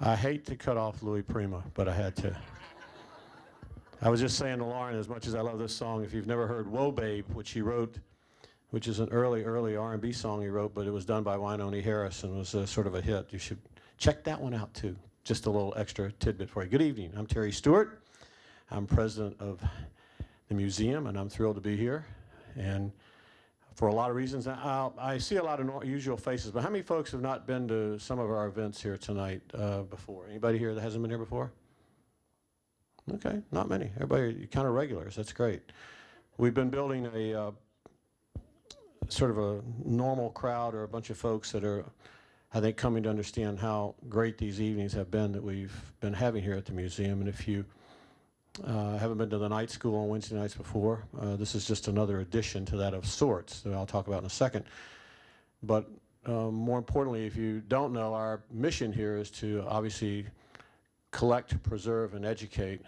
I hate to cut off Louis Prima, but I had to. I was just saying to Lauren, as much as I love this song, if you've never heard Whoa Babe, which he wrote, which is an early R&B song he wrote, but it was done by Wynonie Harris and was sort of a hit. You should check that one out too. Just a little extra tidbit for you. Good evening. I'm Terry Stewart. I'm president of the museum, and I'm thrilled to be here. And for a lot of reasons, I see a lot of usual faces, but how many folks have not been to some of our events here tonight before? Anybody here that hasn't been here before? Okay, not many. Everybody kind of regulars. That's great. We've been building a sort of a normal crowd, or a bunch of folks that are, I think, coming to understand how great these evenings have been that we've been having here at the museum. And if you haven't been to the night school on Wednesday nights before, this is just another addition to that of sorts that I'll talk about in a second. But more importantly, if you don't know, our mission here is to obviously collect, preserve, and educate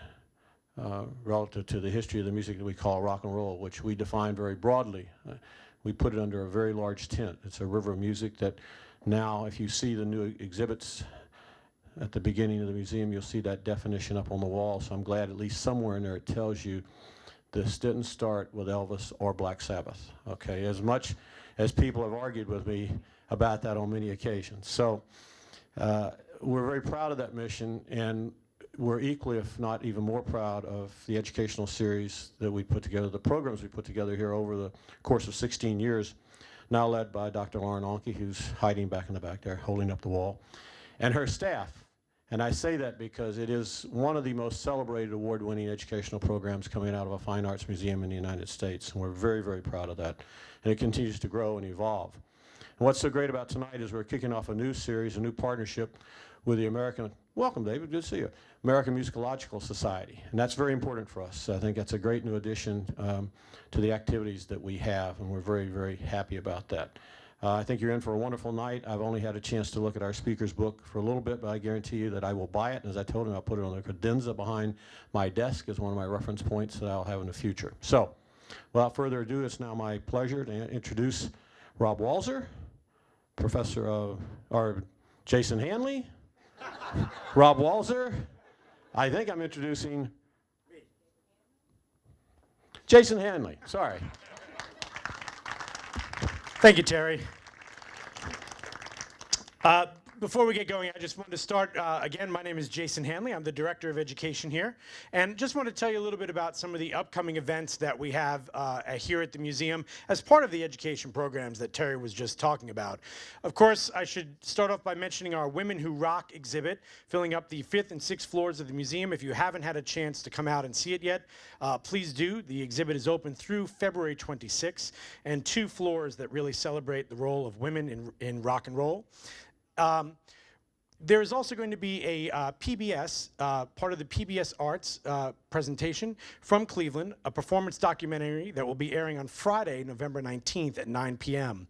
relative to the history of the music that we call rock and roll, which we define very broadly. We put it under a very large tent. It's a river of music that now, if you see the new exhibits at the beginning of the museum, you'll see that definition up on the wall. So I'm glad at least somewhere in there it tells you this didn't start with Elvis or Black Sabbath, okay? As much as people have argued with me about that on many occasions. So we're very proud of that mission, and we're equally, if not even more proud of the educational series that we put together, the programs we put together here over the course of 16 years, now led by Dr. Lauren Onke, who's hiding back in the back there, holding up the wall, and her staff. And I say that because it is one of the most celebrated award-winning educational programs coming out of a fine arts museum in the United States, and we're very, very proud of that. And it continues to grow and evolve. And what's so great about tonight is we're kicking off a new series, a new partnership with the American, welcome David, good to see you, American Musicological Society. And that's very important for us. I think that's a great new addition to the activities that we have, and we're very, very happy about that. I think you're in for a wonderful night. I've only had a chance to look at our speaker's book for a little bit, but I guarantee you that I will buy it. And as I told him, I'll put it on the credenza behind my desk as one of my reference points that I'll have in the future. So, without further ado, it's now my pleasure to introduce Rob Walser, professor of, or Jason Hanley, Rob Walser. I think I'm introducing Jason Hanley, sorry. Thank you, Terry. Before we get going, I just wanted to start, again, my name is Jason Hanley. I'm the Director of Education here. And just want to tell you a little bit about some of the upcoming events that we have here at the museum as part of the education programs that Terry was just talking about. Of course, I should start off by mentioning our Women Who Rock exhibit, filling up the 5th and 6th floors of the museum. If you haven't had a chance to come out and see it yet, please do. The exhibit is open through February 26th, and 2 floors that really celebrate the role of women in rock and roll. There is also going to be a PBS, part of the PBS Arts presentation from Cleveland, a performance documentary that will be airing on Friday, November 19th at 9 p.m.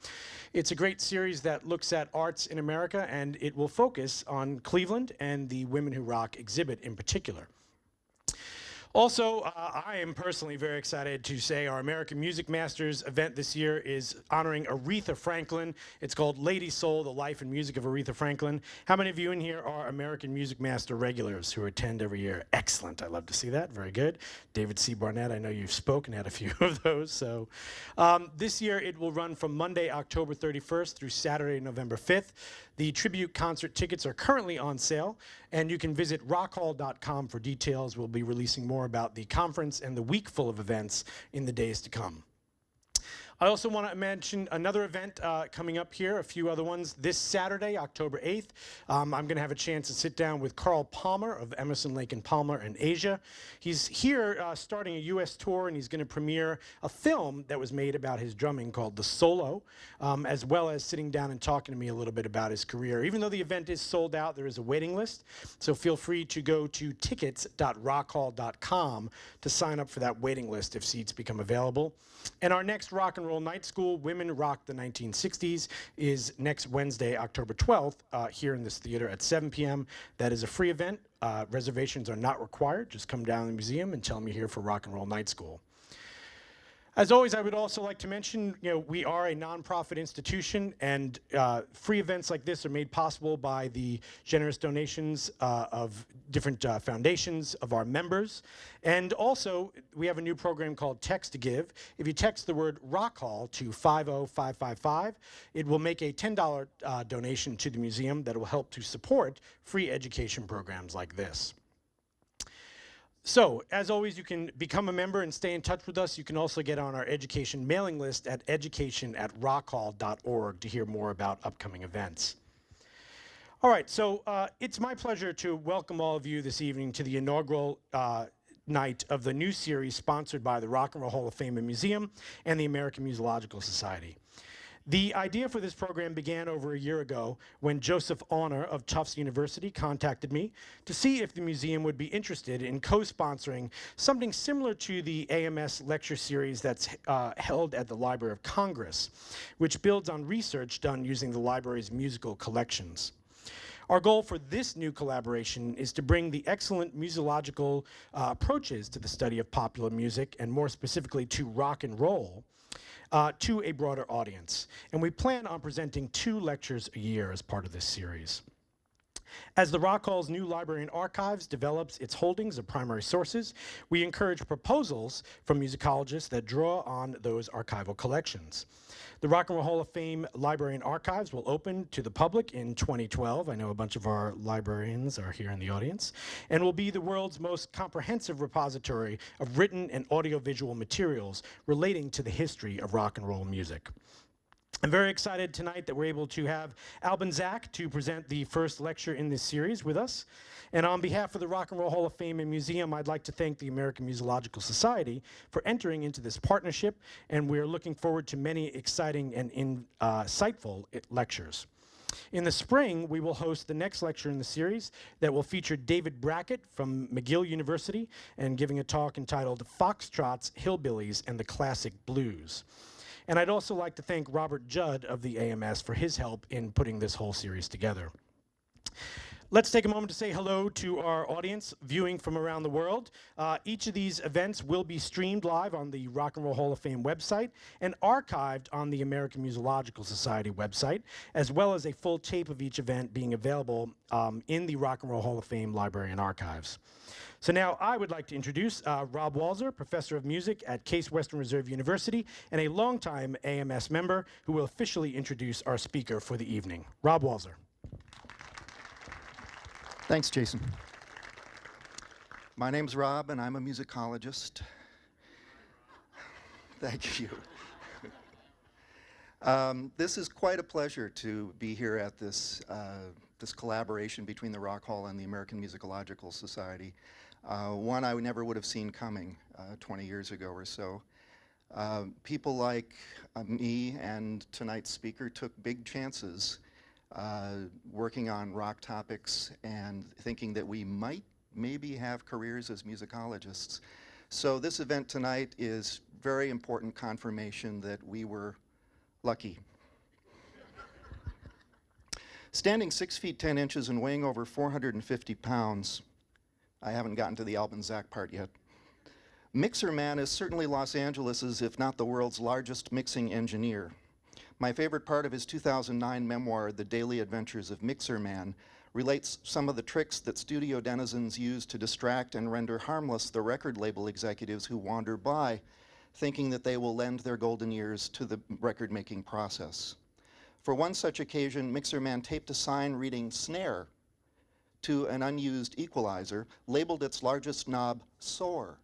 It's a great series that looks at arts in America, and it will focus on Cleveland and the Women Who Rock exhibit in particular. Also, I am personally very excited to say our American Music Masters event this year is honoring Aretha Franklin. It's called Lady Soul, The Life and Music of Aretha Franklin. How many of you in here are American Music Master regulars who attend every year? Excellent. I love to see that. Very good. David C. Barnett, I know you've spoken at a few of those. So this year it will run from Monday, October 31st through Saturday, November 5th. The tribute concert tickets are currently on sale, and you can visit rockhall.com for details. We'll be releasing more about the conference and the week full of events in the days to come. I also want to mention another event coming up here, a few other ones. This Saturday, October 8th, I'm going to have a chance to sit down with Carl Palmer of Emerson, Lake and Palmer in Asia. He's here starting a U.S. tour, and he's going to premiere a film that was made about his drumming called The Solo, as well as sitting down and talking to me a little bit about his career. Even though the event is sold out, there is a waiting list, so feel free to go to tickets.rockhall.com to sign up for that waiting list if seats become available. And our next Rock and Roll Night School, Women Rock the 1960s, is next Wednesday, October 12th, here in this theater at 7 p.m. That is a free event. Reservations are not required. Just come down to the museum and tell them you're here for Rock and Roll Night School. As always, I would also like to mention, we are a nonprofit institution, and free events like this are made possible by the generous donations of different foundations of our members. And also, we have a new program called Text to Give. If you text the word Rock Hall to 50555, it will make a $10 donation to the museum that will help to support free education programs like this. So, as always, you can become a member and stay in touch with us. You can also get on our education mailing list at education@rockhall.org to hear more about upcoming events. All right, so it's my pleasure to welcome all of you this evening to the inaugural night of the new series sponsored by the Rock and Roll Hall of Fame and Museum and the American Musicological Society. The idea for this program began over a year ago when Joseph Honor of Tufts University contacted me to see if the museum would be interested in co-sponsoring something similar to the AMS lecture series that's held at the Library of Congress, which builds on research done using the library's musical collections. Our goal for this new collaboration is to bring the excellent musicological approaches to the study of popular music, and more specifically to rock and roll, to a broader audience. And we plan on presenting 2 lectures a year as part of this series. As the Rock Hall's new library and archives develops its holdings of primary sources, we encourage proposals from musicologists that draw on those archival collections. The Rock and Roll Hall of Fame Library and Archives will open to the public in 2012. I know a bunch of our librarians are here in the audience, and will be the world's most comprehensive repository of written and audiovisual materials relating to the history of rock and roll music. I'm very excited tonight that we're able to have Albin Zak to present the first lecture in this series with us. And on behalf of the Rock and Roll Hall of Fame and Museum, I'd like to thank the American Musicological Society for entering into this partnership, and we're looking forward to many exciting and insightful lectures. In the spring, we will host the next lecture in the series that will feature David Brackett from McGill University and giving a talk entitled Foxtrots, Hillbillies, and the Classic Blues. And I'd also like to thank Robert Judd of the AMS for his help in putting this whole series together. Let's take a moment to say hello to our audience viewing from around the world. Each of these events will be streamed live on the Rock and Roll Hall of Fame website and archived on the American Musicological Society website, as well as a full tape of each event being available in the Rock and Roll Hall of Fame Library and Archives. So now I would like to introduce Rob Walzer, Professor of Music at Case Western Reserve University and a longtime AMS member, who will officially introduce our speaker for the evening. Rob Walzer. Thanks, Jason. My name's Rob, and I'm a musicologist. Thank you. This is quite a pleasure to be here at this collaboration between the Rock Hall and the American Musicological Society. One I never would have seen coming 20 years ago or so. People like me and tonight's speaker took big chances working on rock topics and thinking that we might maybe have careers as musicologists. So this event tonight is very important confirmation that we were lucky. Standing 6 feet 10 inches and weighing over 450 pounds, I haven't gotten to the Albin Zak part yet. Mixer Man is certainly Los Angeles's, if not the world's largest mixing engineer. My favorite part of his 2009 memoir, The Daily Adventures of Mixer Man, relates some of the tricks that studio denizens use to distract and render harmless the record label executives who wander by, thinking that they will lend their golden years to the record-making process. For one such occasion, Mixer Man taped a sign reading snare to an unused equalizer, labeled its largest knob soar,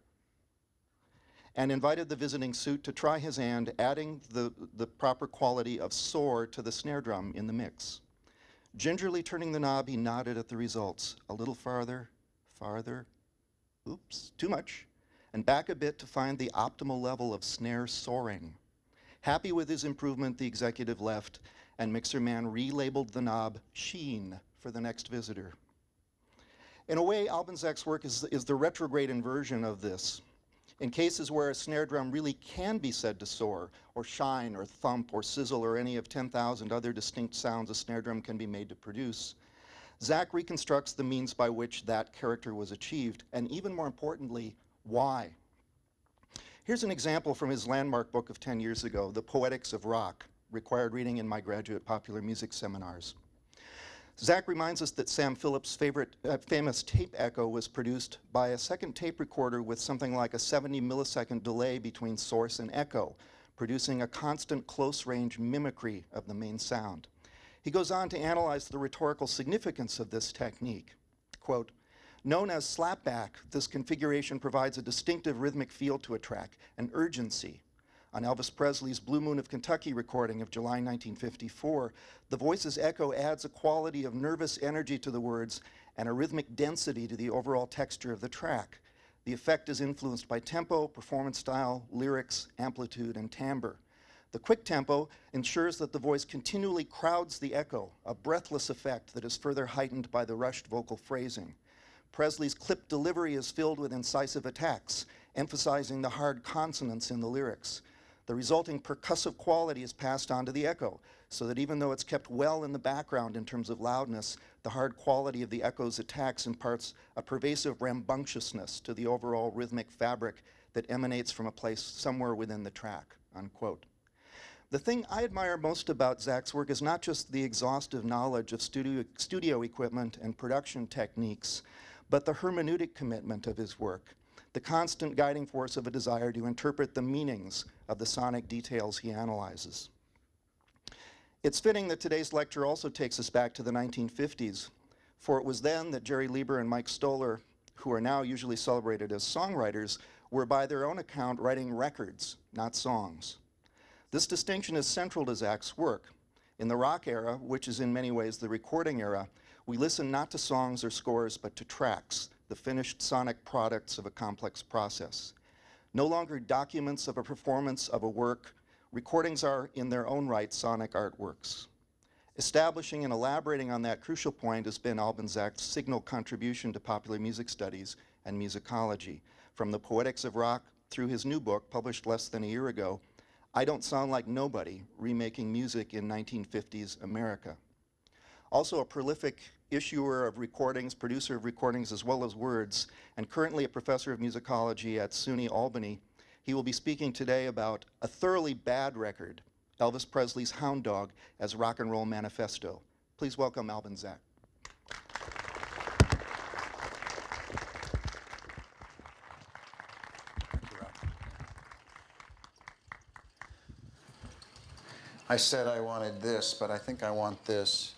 and invited the visiting suit to try his hand adding the proper quality of soar to the snare drum in the mix. Gingerly turning the knob, he nodded at the results. A little farther, farther, oops, too much, and back a bit to find the optimal level of snare soaring. Happy with his improvement, the executive left, and Mixer Man relabeled the knob Sheen for the next visitor. In a way, Albin Zak's work is the retrograde inversion of this. In cases where a snare drum really can be said to soar, or shine, or thump, or sizzle, or any of 10,000 other distinct sounds a snare drum can be made to produce, Zak reconstructs the means by which that character was achieved, and even more importantly, why. Here's an example from his landmark book of 10 years ago, The Poetics of Rock, required reading in my graduate popular music seminars. Zak reminds us that Sam Phillips' famous tape echo was produced by a second tape recorder with something like a 70 millisecond delay between source and echo, producing a constant close-range mimicry of the main sound. He goes on to analyze the rhetorical significance of this technique. Quote, known as slapback, this configuration provides a distinctive rhythmic feel to a track, an urgency. On Elvis Presley's Blue Moon of Kentucky recording of July 1954, the voice's echo adds a quality of nervous energy to the words and a rhythmic density to the overall texture of the track. The effect is influenced by tempo, performance style, lyrics, amplitude, and timbre. The quick tempo ensures that the voice continually crowds the echo, a breathless effect that is further heightened by the rushed vocal phrasing. Presley's clipped delivery is filled with incisive attacks, emphasizing the hard consonants in the lyrics. The resulting percussive quality is passed on to the echo, so that even though it's kept well in the background in terms of loudness, the hard quality of the echo's attacks imparts a pervasive rambunctiousness to the overall rhythmic fabric that emanates from a place somewhere within the track, unquote. The thing I admire most about Zak's work is not just the exhaustive knowledge of studio equipment and production techniques, but the hermeneutic commitment of his work, the constant guiding force of a desire to interpret the meanings of the sonic details he analyzes. It's fitting that today's lecture also takes us back to the 1950s, for it was then that Jerry Lieber and Mike Stoller, who are now usually celebrated as songwriters, were by their own account writing records, not songs. This distinction is central to Zak's work. In the rock era, which is in many ways the recording era, we listen not to songs or scores, but to tracks, the finished sonic products of a complex process. No longer documents of a performance of a work, recordings are in their own right sonic artworks. Establishing and elaborating on that crucial point has been Albin Zak's signal contribution to popular music studies and musicology. From The Poetics of Rock through his new book, published less than a year ago, I Don't Sound Like Nobody, Remaking Music in 1950s America. Also a prolific issuer of recordings, producer of recordings as well as words, and currently a professor of musicology at SUNY Albany, he will be speaking today about a thoroughly bad record, Elvis Presley's Hound Dog, as Rock and Roll Manifesto. Please welcome Albin Zak. I said I wanted this, but I think I want this.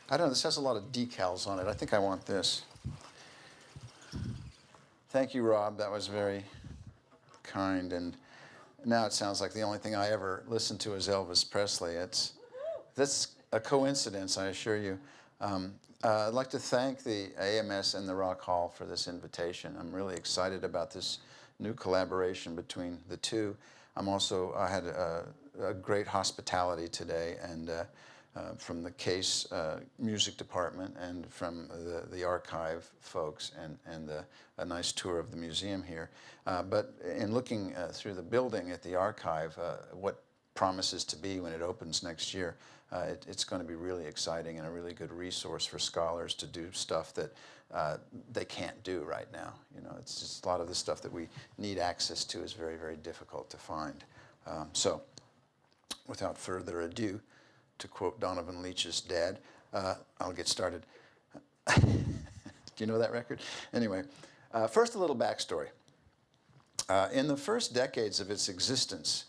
I don't know, this has a lot of decals on it. I think I want this. Thank you, Rob. That was very kind. And now it sounds like the only thing I ever listened to is Elvis Presley. That's a coincidence, I assure you. I'd like to thank the AMS and the Rock Hall for this invitation. I'm really excited about this new collaboration between the two. I had a great hospitality today, and from the Case music department and from the archive folks, and a nice tour of the museum here. But in looking through the building at the archive, what promises to be when it opens next year, it's going to be really exciting and a really good resource for scholars to do stuff that they can't do right now. You know, it's just a lot of the stuff that we need access to is very, very difficult to find. So, without further ado, to quote Donovan Leitch's dad, I'll get started. Do you know that record? Anyway, first a little backstory. In the first decades of its existence,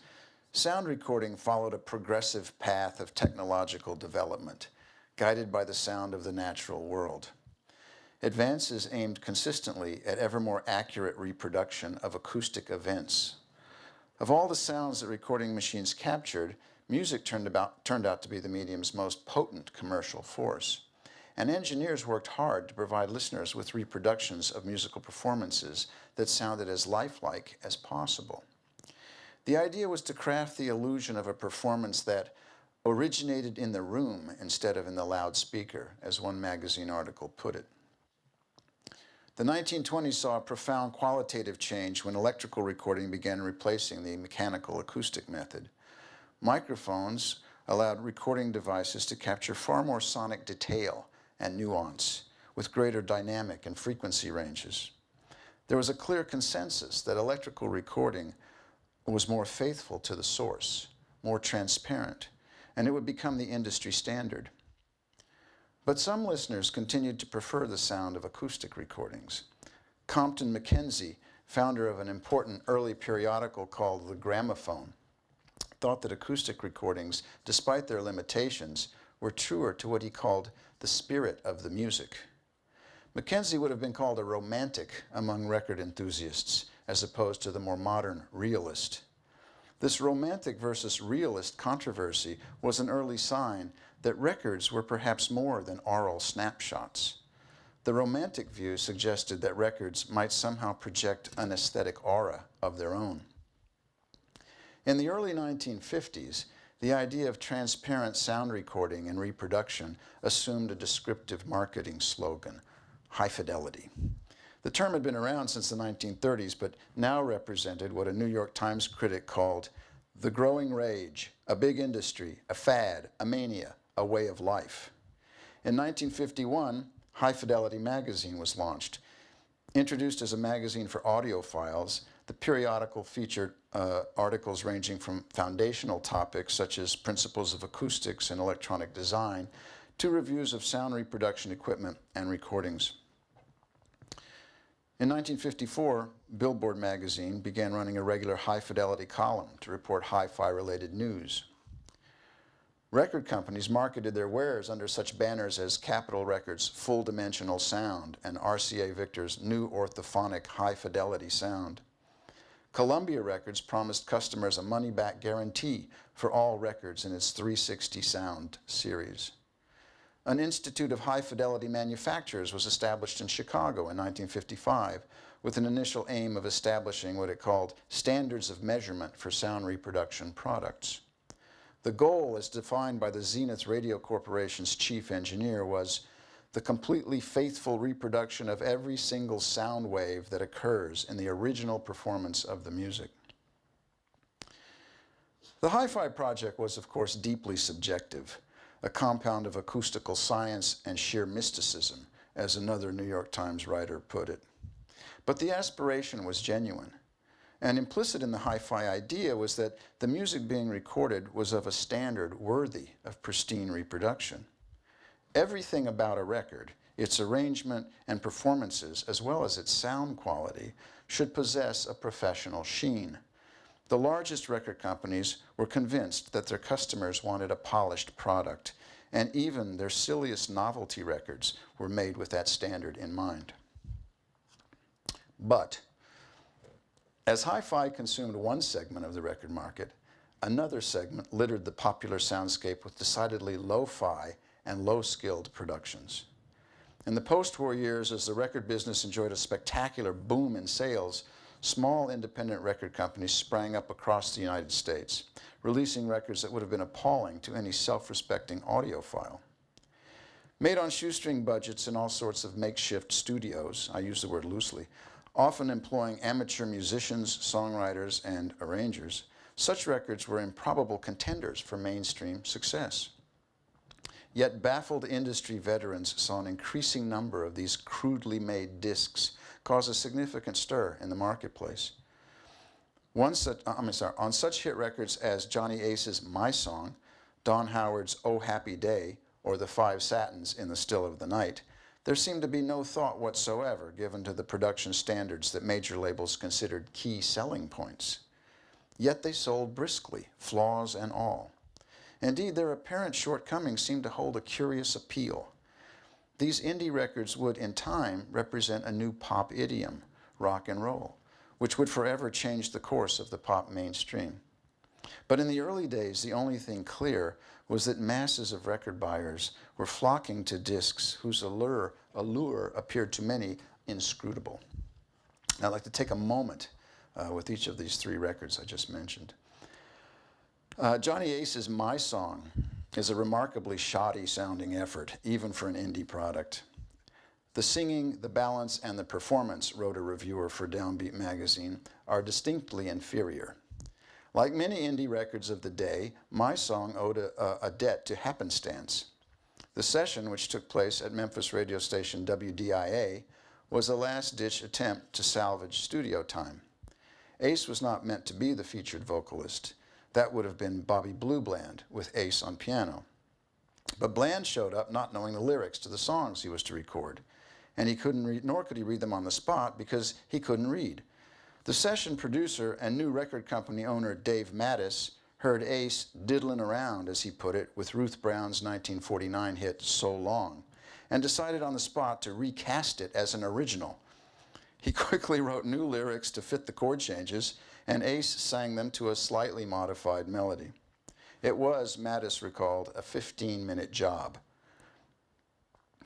sound recording followed a progressive path of technological development, guided by the sound of the natural world. Advances aimed consistently at ever more accurate reproduction of acoustic events. Of all the sounds that recording machines captured, music turned out to be the medium's most potent commercial force. And engineers worked hard to provide listeners with reproductions of musical performances that sounded as lifelike as possible. The idea was to craft the illusion of a performance that originated in the room instead of in the loudspeaker, as one magazine article put it. The 1920s saw a profound qualitative change when electrical recording began replacing the mechanical acoustic method. Microphones allowed recording devices to capture far more sonic detail and nuance, with greater dynamic and frequency ranges. There was a clear consensus that electrical recording was more faithful to the source, more transparent, and it would become the industry standard. But some listeners continued to prefer the sound of acoustic recordings. Compton Mackenzie, founder of an important early periodical called The Gramophone, thought that acoustic recordings, despite their limitations, were truer to what he called the spirit of the music. Mackenzie would have been called a romantic among record enthusiasts, as opposed to the more modern realist. This romantic versus realist controversy was an early sign that records were perhaps more than aural snapshots. The romantic view suggested that records might somehow project an aesthetic aura of their own. In the early 1950s, the idea of transparent sound recording and reproduction assumed a descriptive marketing slogan, high fidelity. The term had been around since the 1930s, but now represented what a New York Times critic called the growing rage, a big industry, a fad, a mania, a way of life. In 1951, High Fidelity magazine was launched. Introduced as a magazine for audiophiles, the periodical featured articles ranging from foundational topics such as principles of acoustics and electronic design to reviews of sound reproduction equipment and recordings. In 1954, Billboard magazine began running a regular high-fidelity column to report hi-fi related news. Record companies marketed their wares under such banners as Capitol Records' Full Dimensional Sound and RCA Victor's New Orthophonic High-Fidelity Sound. Columbia Records promised customers a money-back guarantee for all records in its 360 Sound series. An Institute of High-Fidelity Manufacturers was established in Chicago in 1955 with an initial aim of establishing what it called standards of measurement for sound reproduction products. The goal, as defined by the Zenith Radio Corporation's chief engineer, was the completely faithful reproduction of every single sound wave that occurs in the original performance of the music. The Hi-Fi project was, of course, deeply subjective, a compound of acoustical science and sheer mysticism, as another New York Times writer put it. But the aspiration was genuine. And implicit in the hi-fi idea was that the music being recorded was of a standard worthy of pristine reproduction. Everything about a record, its arrangement and performances, as well as its sound quality, should possess a professional sheen. The largest record companies were convinced that their customers wanted a polished product, and even their silliest novelty records were made with that standard in mind. But as hi-fi consumed one segment of the record market, another segment littered the popular soundscape with decidedly lo-fi and low-skilled productions. In the post-war years, as the record business enjoyed a spectacular boom in sales, small independent record companies sprang up across the United States, releasing records that would have been appalling to any self-respecting audiophile. Made on shoestring budgets in all sorts of makeshift studios, I use the word loosely, often employing amateur musicians, songwriters, and arrangers, such records were improbable contenders for mainstream success. Yet baffled industry veterans saw an increasing number of these crudely made discs cause a significant stir in the marketplace. On such hit records as Johnny Ace's My Song, Don Howard's Oh Happy Day, or The Five Satins in the Still of the Night, there seemed to be no thought whatsoever given to the production standards that major labels considered key selling points. Yet they sold briskly, flaws and all. Indeed, their apparent shortcomings seemed to hold a curious appeal. These indie records would, in time, represent a new pop idiom, rock and roll, which would forever change the course of the pop mainstream. But in the early days, the only thing clear was that masses of record buyers were flocking to discs whose allure appeared to many inscrutable. Now, I'd like to take a moment with each of these three records I just mentioned. Johnny Ace's My Song is a remarkably shoddy sounding effort, even for an indie product. The singing, the balance, and the performance, wrote a reviewer for Downbeat magazine, are distinctly inferior. Like many indie records of the day, My Song owed a debt to happenstance. The session, which took place at Memphis radio station WDIA, was a last-ditch attempt to salvage studio time. Ace was not meant to be the featured vocalist. That would have been Bobby Blue Bland with Ace on piano. But Bland showed up not knowing the lyrics to the songs he was to record, and he couldn't read, nor could he read them on the spot because he couldn't read. The session producer and new record company owner Dave Mattis heard Ace diddling around, as he put it, with Ruth Brown's 1949 hit So Long, and decided on the spot to recast it as an original. He quickly wrote new lyrics to fit the chord changes, and Ace sang them to a slightly modified melody. It was, Mattis recalled, a 15-minute job.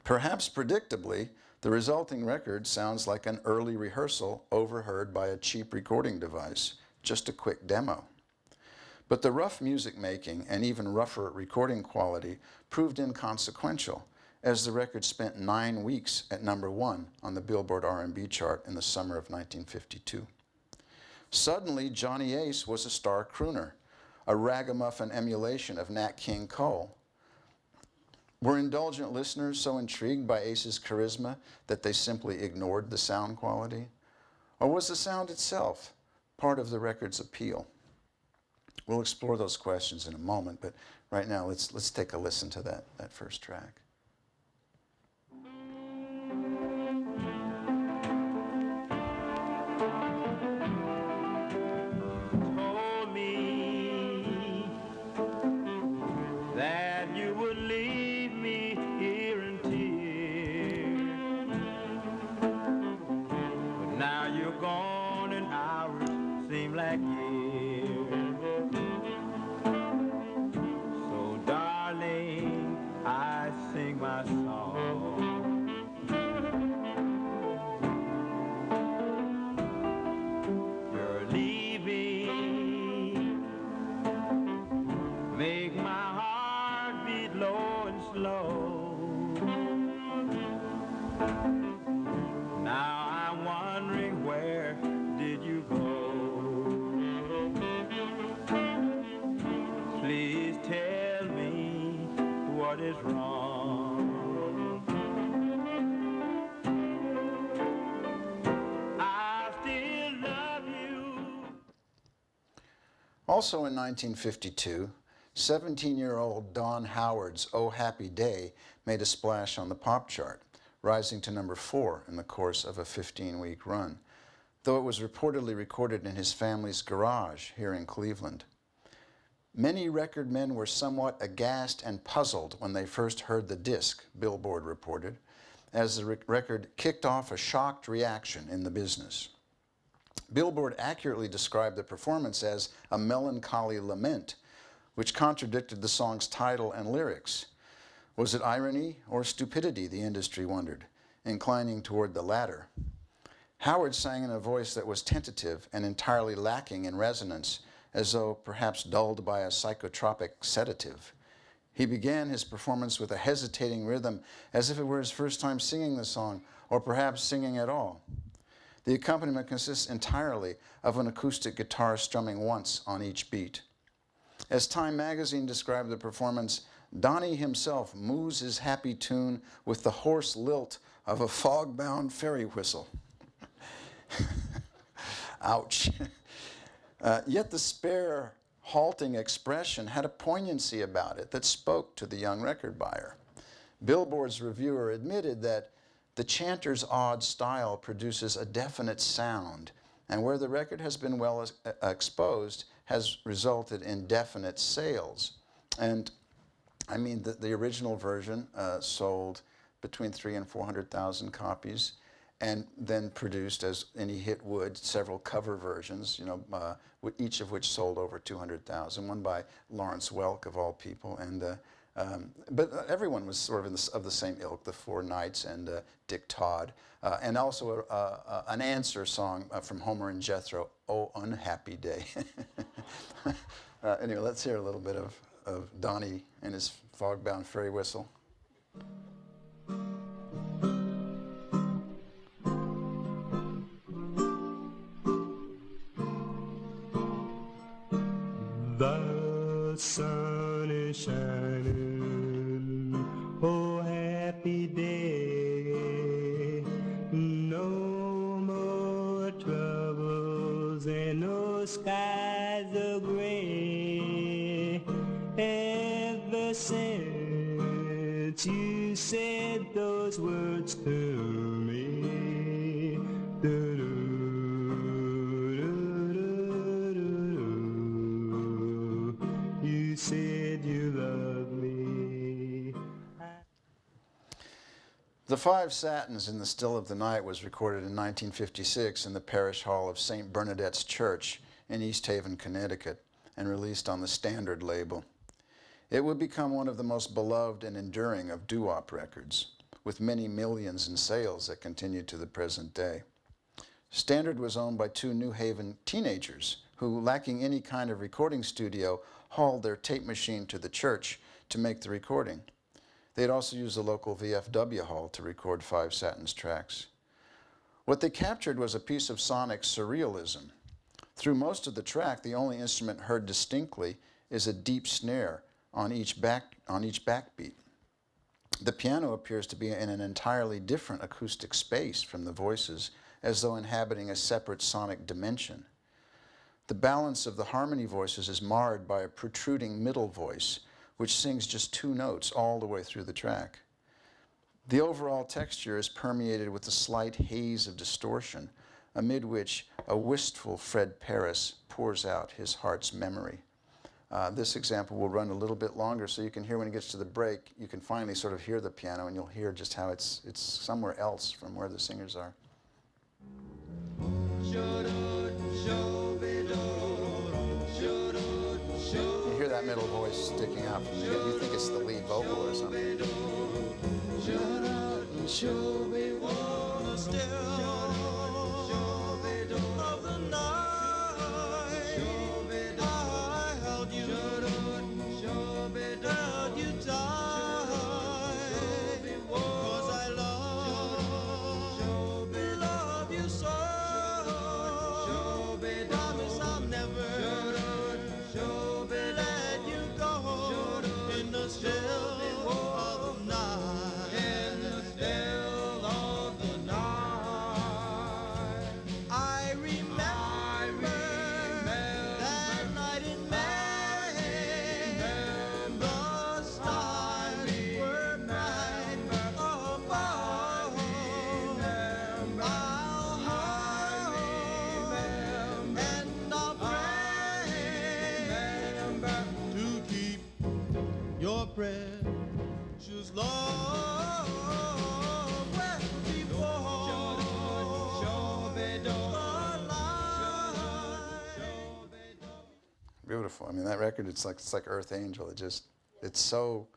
Perhaps predictably, the resulting record sounds like an early rehearsal overheard by a cheap recording device, just a quick demo. But the rough music making and even rougher recording quality proved inconsequential, as the record spent 9 weeks at #1 on the Billboard R&B chart in the summer of 1952. Suddenly, Johnny Ace was a star crooner, a ragamuffin emulation of Nat King Cole. Were indulgent listeners so intrigued by Ace's charisma that they simply ignored the sound quality? Or was the sound itself part of the record's appeal? We'll explore those questions in a moment, but right now let's take a listen to that first track. Told me that you would leave me here in tears, but now you're gone and hours seem like years. So darling, I sing my song. You're leaving, make my heart beat low and slow. Now I'm wondering, where did you go? Please tell me what is wrong. I still love you. Also in 1952, 17-year-old Don Howard's Oh Happy Day made a splash on the pop chart, rising to #4 in the course of a 15-week run, though it was reportedly recorded in his family's garage here in Cleveland. Many record men were somewhat aghast and puzzled when they first heard the disc, Billboard reported, as the record kicked off a shocked reaction in the business. Billboard accurately described the performance as a melancholy lament, which contradicted the song's title and lyrics. Was it irony or stupidity, the industry wondered, inclining toward the latter. Howard sang in a voice that was tentative and entirely lacking in resonance, as though perhaps dulled by a psychotropic sedative. He began his performance with a hesitating rhythm, as if it were his first time singing the song, or perhaps singing at all. The accompaniment consists entirely of an acoustic guitar strumming once on each beat. As Time magazine described the performance, Donnie himself moos his happy tune with the hoarse lilt of a fog-bound ferry whistle. Ouch. Yet the spare, halting expression had a poignancy about it that spoke to the young record buyer. Billboard's reviewer admitted that the chanter's odd style produces a definite sound, and where the record has been well exposed has resulted in definite sales. And I mean, the original version sold between 300,000 and 400,000 copies, and then produced, as any hit would, several cover versions, each of which sold over 200,000. One by Lawrence Welk, of all people, and but everyone was sort of of the same ilk, the Four Knights and Dick Todd, and also an answer song from Homer and Jethro, Oh Unhappy Day. Anyway, let's hear a little bit of Donnie and his fog-bound ferry whistle. The sun is shining, oh happy day, no more troubles and no those skies are gray ever since you said those words to me. You said you loved me. The Five Satins in the Still of the Night was recorded in 1956 in the parish hall of St. Bernadette's Church in East Haven, Connecticut, and released on the Standard label. It would become one of the most beloved and enduring of doo-wop records, with many millions in sales that continue to the present day. Standard was owned by two New Haven teenagers who, lacking any kind of recording studio, hauled their tape machine to the church to make the recording. They had also used the local VFW hall to record Five Satins tracks. What they captured was a piece of sonic surrealism. Through most of the track, the only instrument heard distinctly is a deep snare on each backbeat. The piano appears to be in an entirely different acoustic space from the voices, as though inhabiting a separate sonic dimension. The balance of the harmony voices is marred by a protruding middle voice, which sings just two notes all the way through the track. The overall texture is permeated with a slight haze of distortion, amid which a wistful Fred Paris pours out his heart's memory. This example will run a little bit longer, so you can hear when it gets to the break, you can finally sort of hear the piano, and you'll hear just how it's somewhere else from where the singers are. You hear that middle voice sticking out from the good. You think it's the lead vocal or something. Beautiful. I mean, that record, it's like Earth Angel. It's so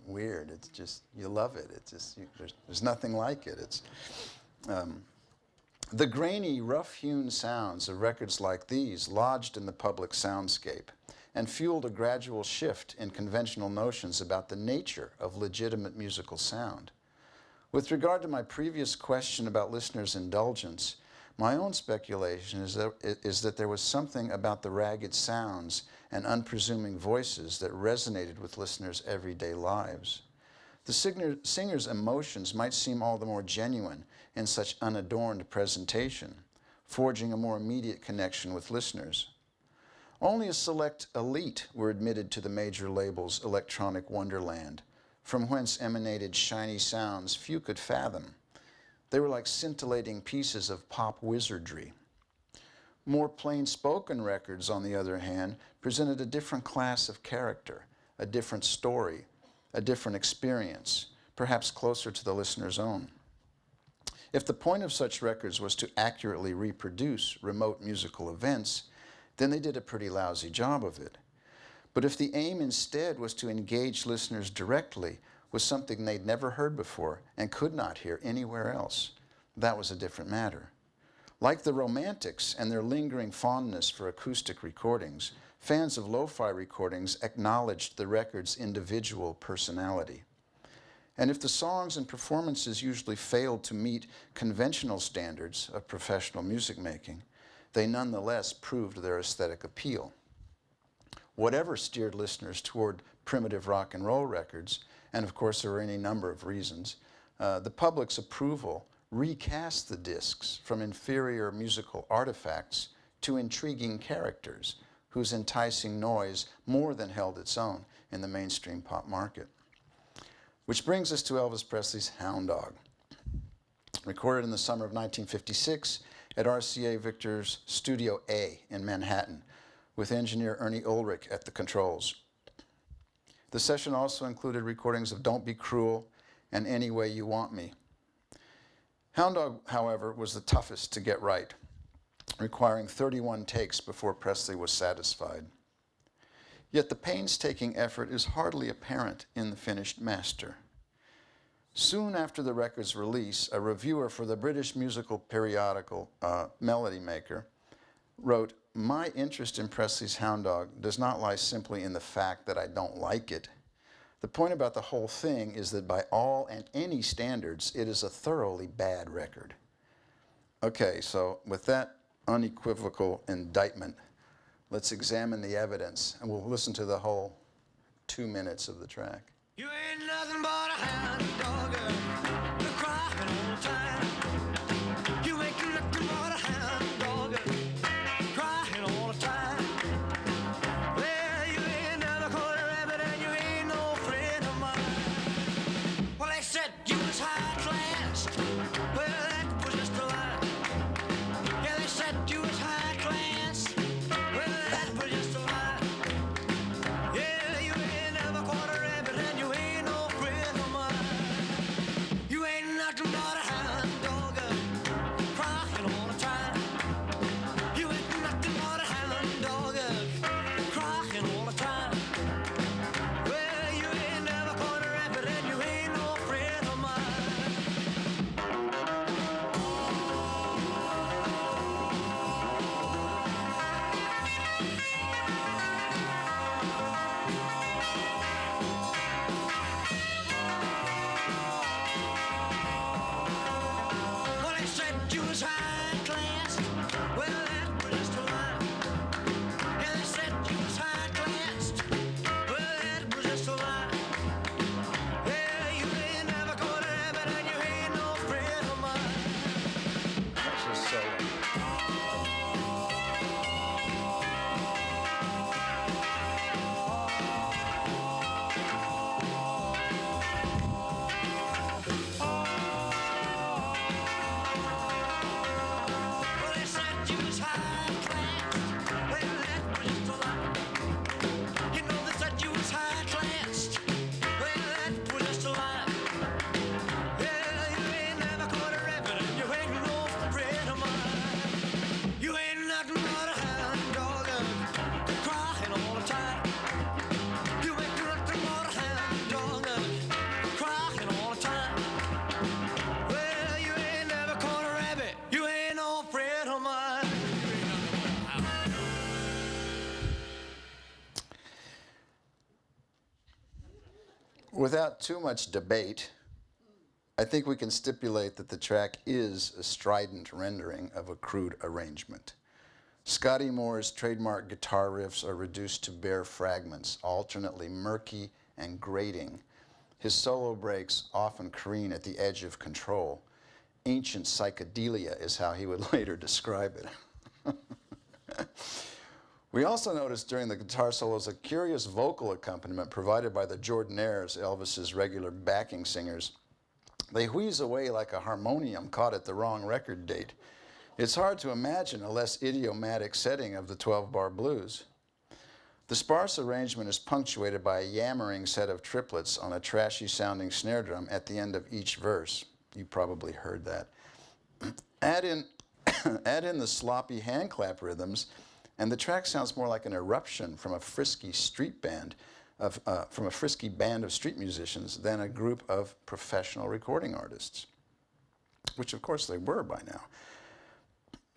weird. It's just, you love it. It's just, there's nothing like it. It's the grainy, rough-hewn sounds of records like these lodged in the public soundscape and fueled a gradual shift in conventional notions about the nature of legitimate musical sound. With regard to my previous question about listeners' indulgence, my own speculation is that there was something about the ragged sounds and unpresuming voices that resonated with listeners' everyday lives. The singer's emotions might seem all the more genuine in such unadorned presentation, forging a more immediate connection with listeners. Only a select elite were admitted to the major label's electronic wonderland, from whence emanated shiny sounds few could fathom. They were like scintillating pieces of pop wizardry. More plain-spoken records, on the other hand, presented a different class of character, a different story, a different experience, perhaps closer to the listener's own. If the point of such records was to accurately reproduce remote musical events, then they did a pretty lousy job of it. But if the aim instead was to engage listeners directly with something they'd never heard before and could not hear anywhere else, that was a different matter. Like the Romantics and their lingering fondness for acoustic recordings, fans of lo-fi recordings acknowledged the record's individual personality. And if the songs and performances usually failed to meet conventional standards of professional music making, they nonetheless proved their aesthetic appeal. Whatever steered listeners toward primitive rock and roll records, and of course there were any number of reasons, the public's approval recast the discs from inferior musical artifacts to intriguing characters whose enticing noise more than held its own in the mainstream pop market. Which brings us to Elvis Presley's Hound Dog. Recorded in the summer of 1956 at RCA Victor's Studio A in Manhattan, with engineer Ernie Ulrich at the controls. The session also included recordings of Don't Be Cruel and Any Way You Want Me. Hound Dog, however, was the toughest to get right, requiring 31 takes before Presley was satisfied. Yet the painstaking effort is hardly apparent in the finished master. Soon after the record's release, a reviewer for the British musical periodical Melody Maker wrote, "My interest in Presley's Hound Dog does not lie simply in the fact that I don't like it. The point about the whole thing is that by all and any standards, it is a thoroughly bad record." Okay, so with that unequivocal indictment, let's examine the evidence, and we'll listen to the whole 2 minutes of the track. You ain't nothing but a hound dog, you're crying all the time. You ain't nothing but a hound dog, crying all the time. Well, you ain't never caught a rabbit and you ain't no friend of mine. Well, they said you was high class, well, that was just a lie. Yeah, they said you was high class, well, that was just a lie. Yeah, you ain't never caught a rabbit and you ain't no friend of mine. You ain't nothing but a hound dog, crying all the time. You ain't nothing but a hound dog, crying all the time. Well, you ain't never caught a rabbit and you ain't no friend of mine. Well, they said you was high class. Well, that was just a lie. Yeah, they said you was high class. Well, that was just a lie. Yeah, you ain't never caught a rabbit and you ain't no friend of mine. That's just solo. Well, they said you was high class. Well, that was just a lie. You know they said you was high class. Well, that was just a lie. Yeah, you ain't never caught a rabbit and you ain't no friend of mine. You ain't nothing but a hound dog, crying all the time. You ain't nothing but a hound dog, crying all the time. Well, you ain't never caught a rabbit. You ain't no friend of mine. Without too much debate, I think we can stipulate that the track is a strident rendering of a crude arrangement. Scotty Moore's trademark guitar riffs are reduced to bare fragments, alternately murky and grating. His solo breaks often careen at the edge of control. Ancient psychedelia is how he would later describe it. We also noticed during the guitar solos a curious vocal accompaniment provided by the Jordanaires, Elvis's regular backing singers. They wheeze away like a harmonium caught at the wrong record date. It's hard to imagine a less idiomatic setting of the 12-bar blues. The sparse arrangement is punctuated by a yammering set of triplets on a trashy-sounding snare drum at the end of each verse. You probably heard that. Add in the sloppy hand clap rhythms, and the track sounds more like an eruption from a frisky band of street musicians than a group of professional recording artists, which of course they were by now.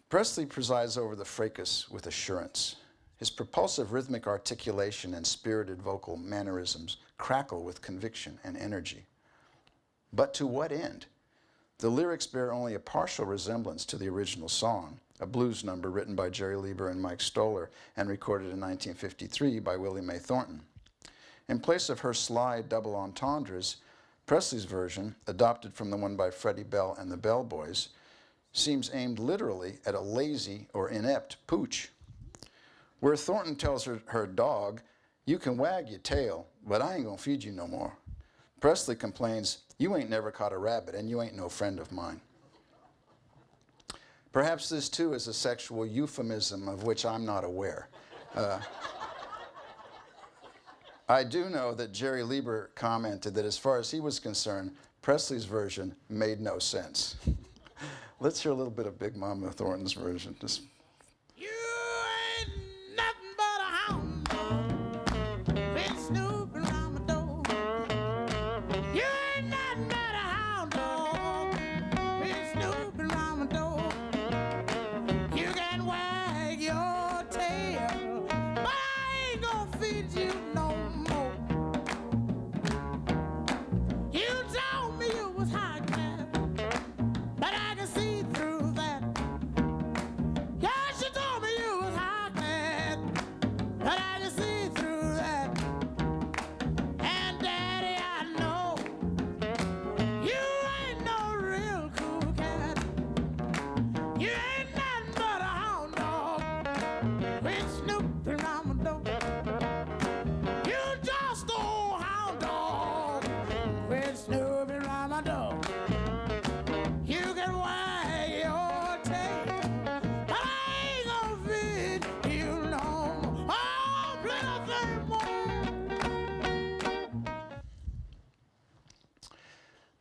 Presley presides over the fracas with assurance. His propulsive rhythmic articulation and spirited vocal mannerisms crackle with conviction and energy. But to what end? The lyrics bear only a partial resemblance to the original song, a blues number written by Jerry Leiber and Mike Stoller and recorded in 1953 by Willie Mae Thornton. In place of her sly double entendres, Presley's version, adopted from the one by Freddie Bell and the Bell Boys, seems aimed literally at a lazy or inept pooch. Where Thornton tells her dog, "You can wag your tail, but I ain't gonna feed you no more," Presley complains, "You ain't never caught a rabbit and you ain't no friend of mine." Perhaps this too is a sexual euphemism of which I'm not aware. I do know that Jerry Lieber commented that as far as he was concerned, Presley's version made no sense. Let's hear a little bit of Big Mama Thornton's version. Just You ain't nothing but a hound dog, been snooping around my door. You ain't nothing but a hound dog, been snooping around my door. You can wag your tail, but I ain't gonna feed you no more. You told me you was high class, but I can see through that. Yes, you told me you was high class, but I can see through that. And Daddy, I know you ain't no real cool cat. You ain't nothing but a hound dog, been snooping around my door. You just old hound dog, been snooping around my door. You can wag your tail, but I ain't gonna feed you no more. Oh, play the thing more.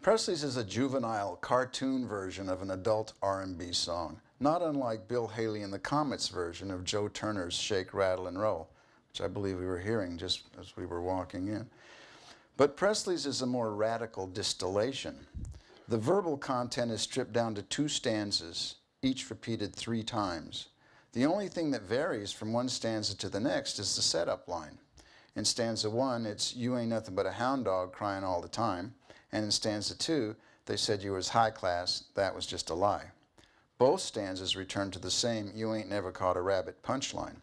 Presley's is a juvenile cartoon version of an adult R&B song, not unlike Bill Haley and the Comets version of Joe Turner's Shake, Rattle, and Roll, which I believe we were hearing just as we were walking in. But Presley's is a more radical distillation. The verbal content is stripped down to 2 stanzas, each repeated 3 times. The only thing that varies from one stanza to the next is the setup line. In stanza 1, it's "You ain't nothing but a hound dog crying all the time," and in stanza 2, "They said you was high class, that was just a lie." Both stanzas return to the same "You ain't never caught a rabbit" punchline.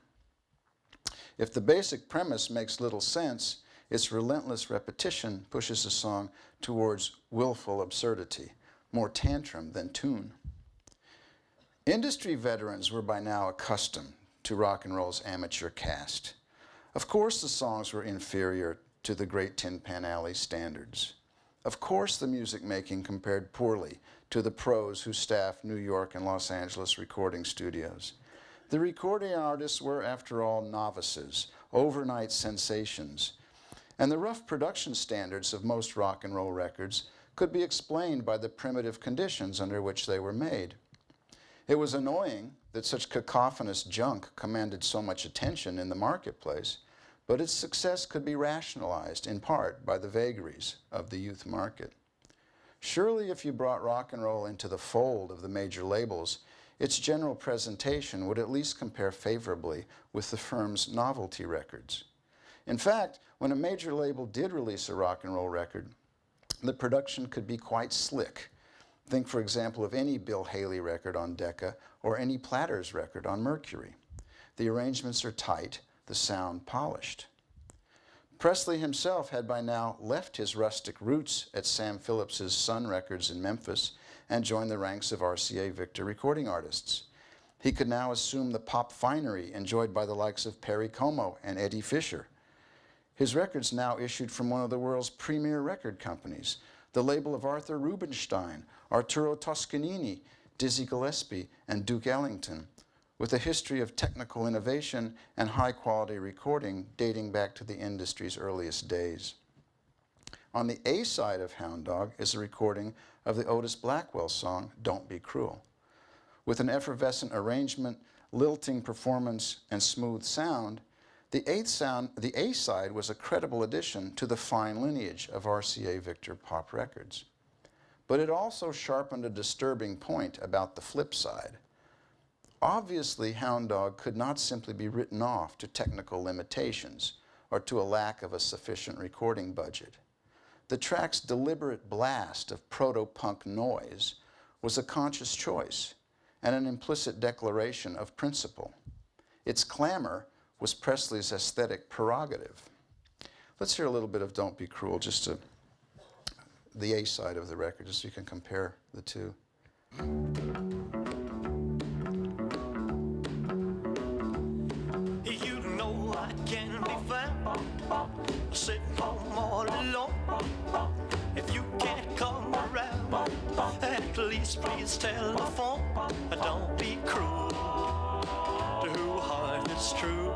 If the basic premise makes little sense, its relentless repetition pushes the song towards willful absurdity, more tantrum than tune. Industry veterans were by now accustomed to rock and roll's amateur cast. Of course the songs were inferior to the great Tin Pan Alley standards. Of course the music making compared poorly to the pros who staffed New York and Los Angeles recording studios. The recording artists were, after all, novices, overnight sensations, and the rough production standards of most rock and roll records could be explained by the primitive conditions under which they were made. It was annoying that such cacophonous junk commanded so much attention in the marketplace, but its success could be rationalized in part by the vagaries of the youth market. Surely if you brought rock and roll into the fold of the major labels, its general presentation would at least compare favorably with the firm's novelty records. In fact, when a major label did release a rock and roll record, the production could be quite slick. Think, for example, of any Bill Haley record on Decca or any Platters record on Mercury. The arrangements are tight, the sound polished. Presley himself had by now left his rustic roots at Sam Phillips's Sun Records in Memphis and joined the ranks of RCA Victor recording artists. He could now assume the pop finery enjoyed by the likes of Perry Como and Eddie Fisher. His records now issued from one of the world's premier record companies, the label of Arthur Rubinstein, Arturo Toscanini, Dizzy Gillespie, and Duke Ellington, with a history of technical innovation and high-quality recording dating back to the industry's earliest days. On the A side of Hound Dog is a recording of the Otis Blackwell song, Don't Be Cruel. With an effervescent arrangement, lilting performance, and smooth sound, the A side was a credible addition to the fine lineage of RCA Victor pop records. But it also sharpened a disturbing point about the flip side. Obviously, Hound Dog could not simply be written off to technical limitations or to a lack of a sufficient recording budget. The track's deliberate blast of proto-punk noise was a conscious choice and an implicit declaration of principle. Its clamor was Presley's aesthetic prerogative. Let's hear a little bit of Don't Be Cruel just to the A side of the record, just so you can compare the two. You know I can be found sitting home all alone. If you can't come around, at least please telephone. Don't be cruel to whose heart is true.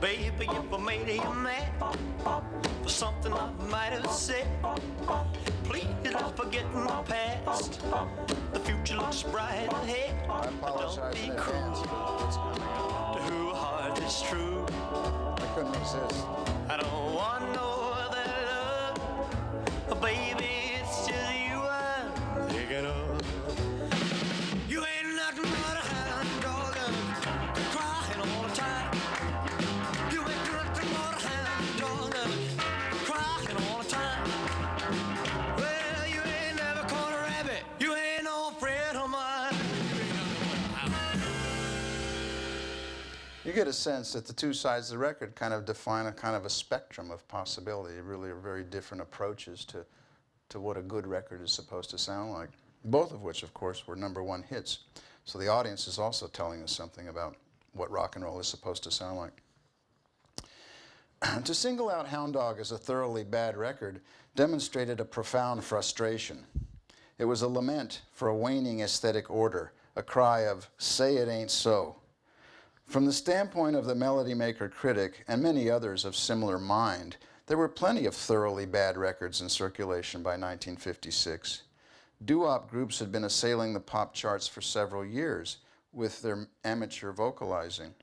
Baby, if I made you mad for something I might have said, please don't forget the past. The future looks bright ahead. I apologize Don't be in cruel advance for what's coming up. to whose heart is true. I couldn't resist. I don't want no other love, baby, it's just you I'm thinking of. You ain't nothing but a hound dog, crying all the time. You ain't nothing but a hound dog, crying all the time. Well, you ain't never caught a rabbit, you ain't no friend of mine. You get a sense that the two sides of the record kind of define a kind of a spectrum of possibility. They really are very different approaches to what a good record is supposed to sound like. Both of which, of course, were #1 hits. So the audience is also telling us something about what rock and roll is supposed to sound like. To single out Hound Dog as a thoroughly bad record demonstrated a profound frustration. It was a lament for a waning aesthetic order, a cry of, "Say it ain't so." From the standpoint of the melody maker critic and many others of similar mind, there were plenty of thoroughly bad records in circulation by 1956. Doo-wop groups had been assailing the pop charts for several years with their amateur vocalizing.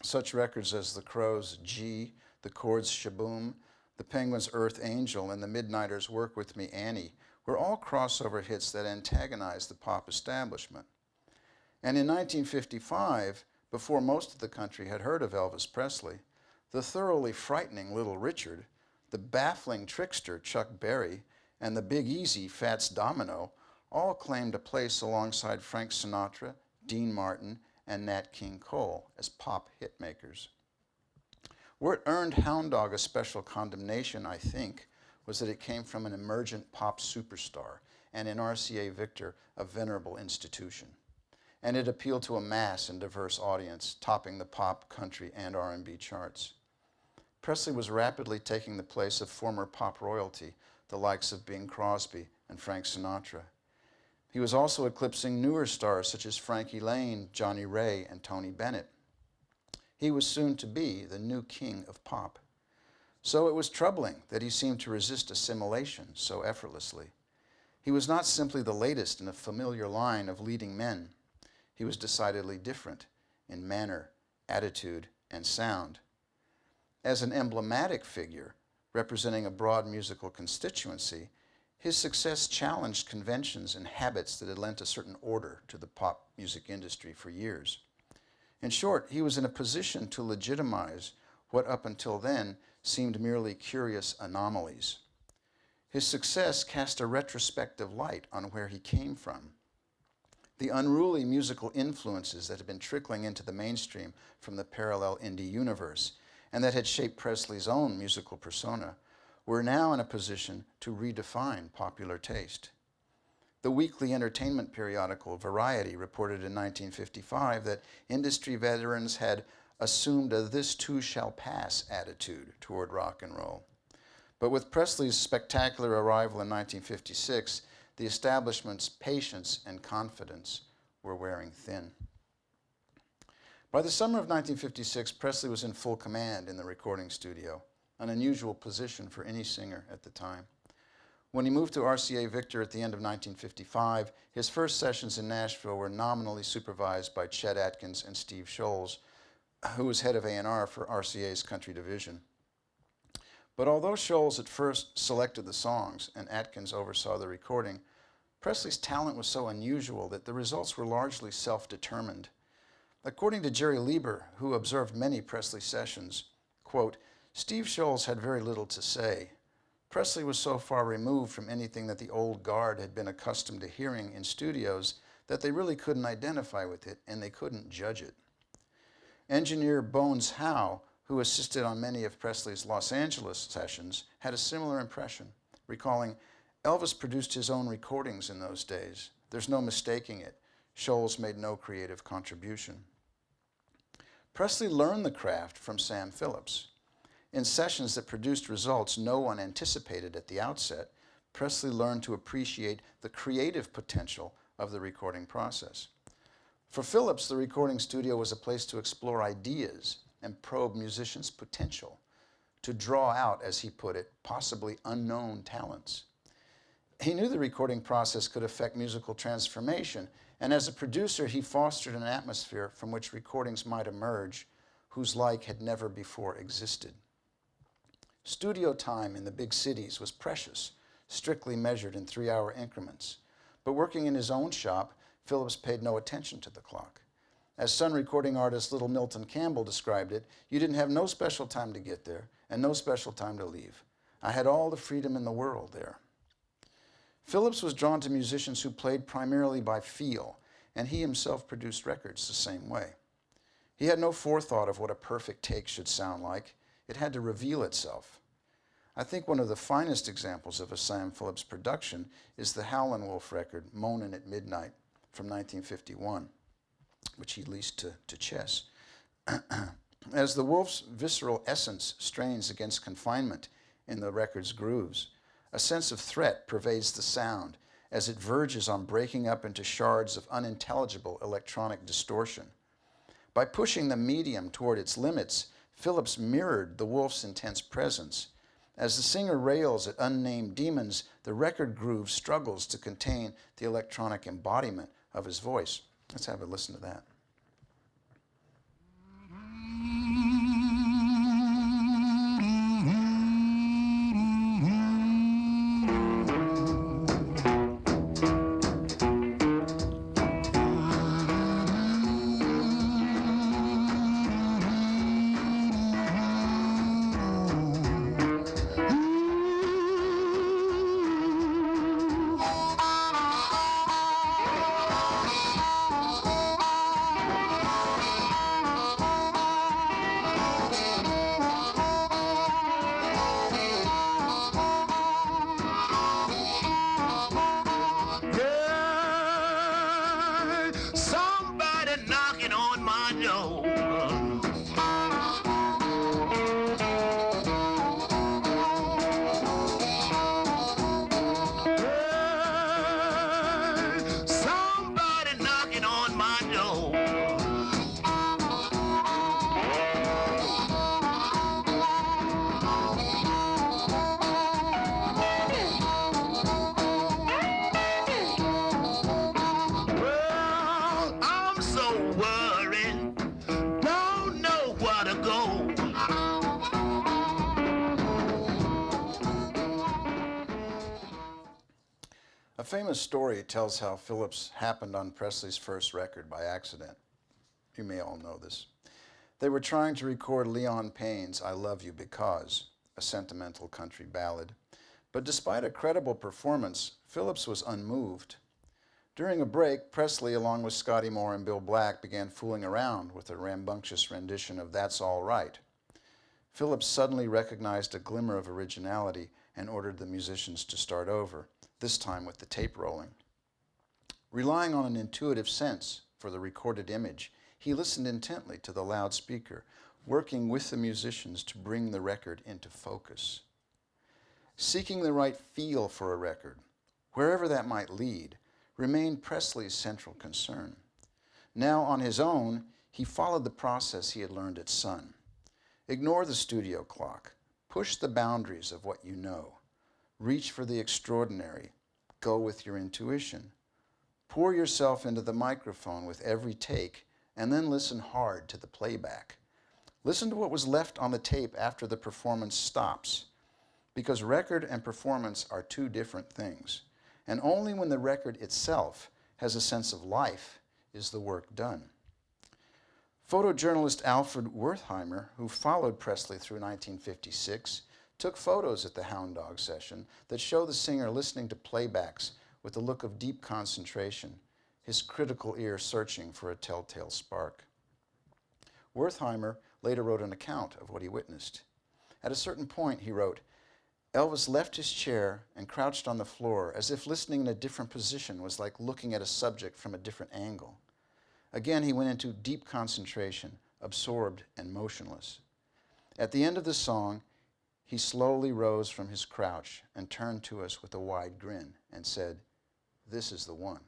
Such records as The Crows' G, The Chords' Shaboom, The Penguins' Earth Angel, and The Midnighters' Work With Me, Annie were all crossover hits that antagonized the pop establishment. And in 1955, before most of the country had heard of Elvis Presley, the thoroughly frightening Little Richard, the baffling trickster Chuck Berry, and the Big Easy Fats Domino all claimed a place alongside Frank Sinatra, Dean Martin, and Nat King Cole as pop hitmakers. Where it earned Hound Dog a special condemnation, I think, was that it came from an emergent pop superstar, and in RCA Victor, a venerable institution. And it appealed to a mass and diverse audience, topping the pop, country, and R&B charts. Presley was rapidly taking the place of former pop royalty, the likes of Bing Crosby and Frank Sinatra. He was also eclipsing newer stars such as Frankie Laine, Johnny Ray, and Tony Bennett. He was soon to be the new king of pop. So it was troubling that he seemed to resist assimilation so effortlessly. He was not simply the latest in a familiar line of leading men. He was decidedly different in manner, attitude, and sound. As an emblematic figure, representing a broad musical constituency, his success challenged conventions and habits that had lent a certain order to the pop music industry for years. In short, he was in a position to legitimize what up until then seemed merely curious anomalies. His success cast a retrospective light on where he came from. The unruly musical influences that had been trickling into the mainstream from the parallel indie universe and that had shaped Presley's own musical persona were now in a position to redefine popular taste. The weekly entertainment periodical Variety reported in 1955 that industry veterans had assumed a "this too shall pass" attitude toward rock and roll. But with Presley's spectacular arrival in 1956, the establishment's patience and confidence were wearing thin. By the summer of 1956, Presley was in full command in the recording studio, an unusual position for any singer at the time. When he moved to RCA Victor at the end of 1955, his first sessions in Nashville were nominally supervised by Chet Atkins and Steve Scholes, who was head of A&R for RCA's country division. But although Scholes at first selected the songs and Atkins oversaw the recording, Presley's talent was so unusual that the results were largely self-determined. According to Jerry Lieber, who observed many Presley sessions, quote, "Steve Scholes had very little to say. Presley was so far removed from anything that the old guard had been accustomed to hearing in studios that they really couldn't identify with it and they couldn't judge it." Engineer Bones Howe, who assisted on many of Presley's Los Angeles sessions, had a similar impression, recalling, "Elvis produced his own recordings in those days. There's no mistaking it. Scholes made no creative contribution." Presley learned the craft from Sam Phillips. In sessions that produced results no one anticipated at the outset, Presley learned to appreciate the creative potential of the recording process. For Phillips, the recording studio was a place to explore ideas and probe musicians' potential, to draw out, as he put it, possibly unknown talents. He knew the recording process could affect musical transformation, and as a producer, he fostered an atmosphere from which recordings might emerge whose like had never before existed. Studio time in the big cities was precious, strictly measured in 3-hour increments. But working in his own shop, Phillips paid no attention to the clock. As Sun recording artist Little Milton Campbell described it, "You didn't have no special time to get there and no special time to leave. I had all the freedom in the world there." Phillips was drawn to musicians who played primarily by feel, and he himself produced records the same way. He had no forethought of what a perfect take should sound like. It had to reveal itself. I think one of the finest examples of a Sam Phillips production is the Howlin' Wolf record, "Moanin' at Midnight," from 1951, which he leased to Chess. As the Wolf's visceral essence strains against confinement in the record's grooves, a sense of threat pervades the sound as it verges on breaking up into shards of unintelligible electronic distortion. By pushing the medium toward its limits, Phillips mirrored the Wolf's intense presence. As the singer rails at unnamed demons, the record groove struggles to contain the electronic embodiment of his voice. Let's have a listen to that. Somebody knocking on my door. Somebody knocking on my door. Well, I'm so worried, don't know where to go. A famous story tells how Phillips happened on Presley's first record by accident. You may all know this. They were trying to record Leon Payne's "I Love You Because," a sentimental country ballad. But despite a credible performance, Phillips was unmoved. During a break, Presley, along with Scotty Moore and Bill Black, began fooling around with a rambunctious rendition of "That's All Right." Phillips suddenly recognized a glimmer of originality and ordered the musicians to start over, this time with the tape rolling. Relying on an intuitive sense for the recorded image, he listened intently to the loudspeaker, working with the musicians to bring the record into focus. Seeking the right feel for a record, wherever that might lead, remained Presley's central concern. Now on his own, he followed the process he had learned at Sun. Ignore the studio clock. Push the boundaries of what you know. Reach for the extraordinary. Go with your intuition. Pour yourself into the microphone with every take, and then listen hard to the playback. Listen to what was left on the tape after the performance stops, because record and performance are two different things, and only when the record itself has a sense of life is the work done. Photojournalist Alfred Wertheimer, who followed Presley through 1956, took photos at the Hound Dog session that show the singer listening to playbacks with a look of deep concentration, his critical ear searching for a telltale spark. Wertheimer, later wrote an account of what he witnessed. At a certain point, he wrote, Elvis left his chair and crouched on the floor as if listening in a different position was like looking at a subject from a different angle. Again, he went into deep concentration, absorbed and motionless. At the end of the song, he slowly rose from his crouch and turned to us with a wide grin and said, "This is the one."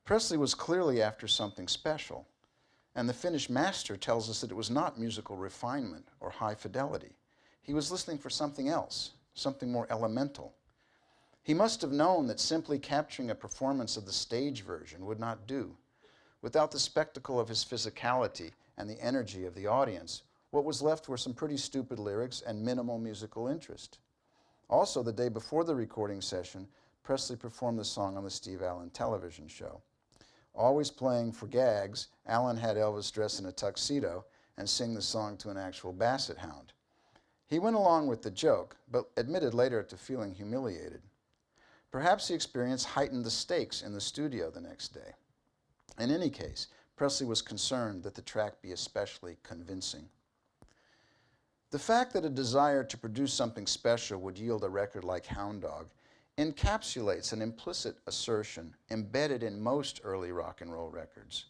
Presley was clearly after something special, and the finished master tells us that it was not musical refinement or high fidelity. He was listening for something else, something more elemental. He must have known that simply capturing a performance of the stage version would not do. Without the spectacle of his physicality and the energy of the audience, what was left were some pretty stupid lyrics and minimal musical interest. Also, the day before the recording session, Presley performed the song on the Steve Allen television show. Always playing for gags, Allen had Elvis dress in a tuxedo and sing the song to an actual basset hound. He went along with the joke, but admitted later to feeling humiliated. Perhaps the experience heightened the stakes in the studio the next day. In any case, Presley was concerned that the track be especially convincing. The fact that a desire to produce something special would yield a record like Hound Dog encapsulates an implicit assertion embedded in most early rock and roll records.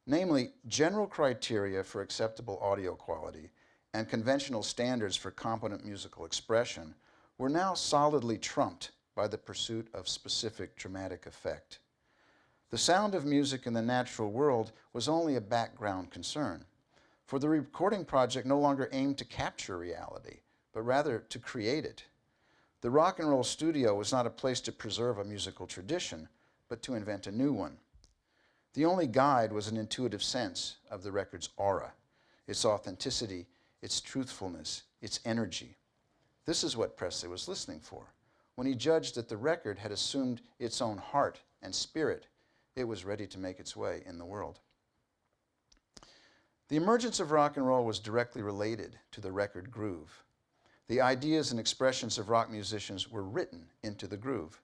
Namely, general criteria for acceptable audio quality and conventional standards for competent musical expression were now solidly trumped by the pursuit of specific dramatic effect. The sound of music in the natural world was only a background concern, for the recording project no longer aimed to capture reality, but rather to create it. The rock and roll studio was not a place to preserve a musical tradition, but to invent a new one. The only guide was an intuitive sense of the record's aura, its authenticity, its truthfulness, its energy. This is what Presley was listening for. When he judged that the record had assumed its own heart and spirit, it was ready to make its way in the world. The emergence of rock and roll was directly related to the record groove. The ideas and expressions of rock musicians were written into the groove.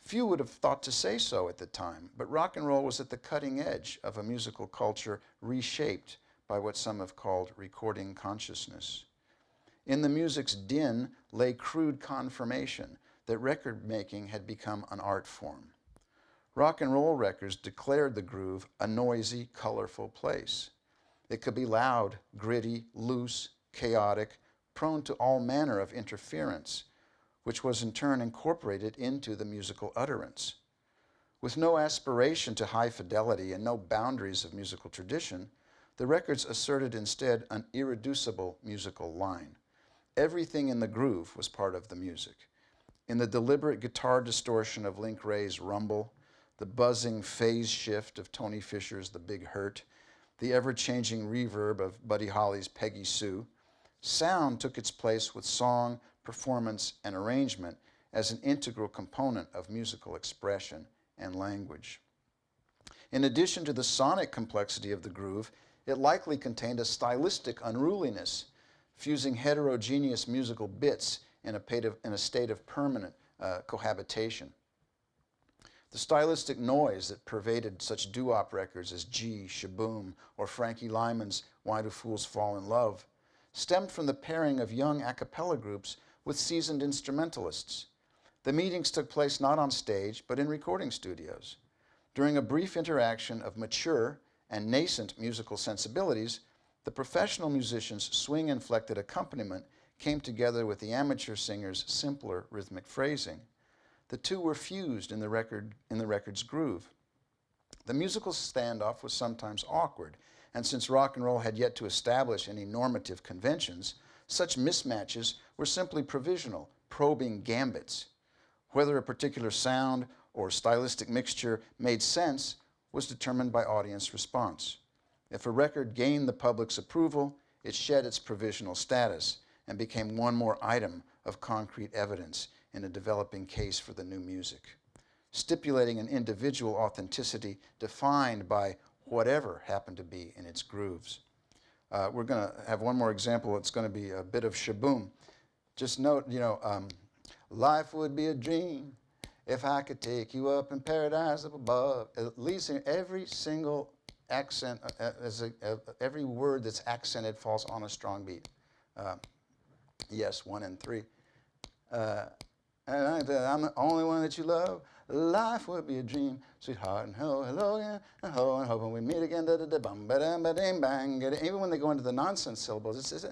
Few would have thought to say so at the time, but rock and roll was at the cutting edge of a musical culture reshaped by what some have called recording consciousness. In the music's din lay crude confirmation that record making had become an art form. Rock and roll records declared the groove a noisy, colorful place. It could be loud, gritty, loose, chaotic, prone to all manner of interference, which was in turn incorporated into the musical utterance. With no aspiration to high fidelity and no boundaries of musical tradition, the records asserted instead an irreducible musical line. Everything in the groove was part of the music. In the deliberate guitar distortion of Link Wray's Rumble, the buzzing phase shift of Tony Fisher's The Big Hurt, the ever-changing reverb of Buddy Holly's Peggy Sue, sound took its place with song, performance, and arrangement as an integral component of musical expression and language. In addition to the sonic complexity of the groove, it likely contained a stylistic unruliness, fusing heterogeneous musical bits in a state of permanent cohabitation. The stylistic noise that pervaded such doo-wop records as G, Shaboom, or Frankie Lyman's Why Do Fools Fall in Love stemmed from the pairing of young a cappella groups with seasoned instrumentalists. The meetings took place not on stage, but in recording studios. During a brief interaction of mature and nascent musical sensibilities, the professional musicians' swing-inflected accompaniment came together with the amateur singer's simpler rhythmic phrasing. The two were fused in the record's groove. The musical standoff was sometimes awkward, and since rock and roll had yet to establish any normative conventions, such mismatches were simply provisional, probing gambits. Whether a particular sound or stylistic mixture made sense was determined by audience response. If a record gained the public's approval, it shed its provisional status and became one more item of concrete evidence in a developing case for the new music, stipulating an individual authenticity defined by whatever happened to be in its grooves. We're going to have one more example. It's going to be a bit of Shaboom. Just note, life would be a dream if I could take you up in paradise up above. At least in every single accent, every word that's accented falls on a strong beat. Yes, 1 and 3. And I'm the only one that you love. Life would be a dream, sweetheart, and hello again, and hoping we meet again. Da da da bum ba dum ba ding bang. Even when they go into the nonsense syllables,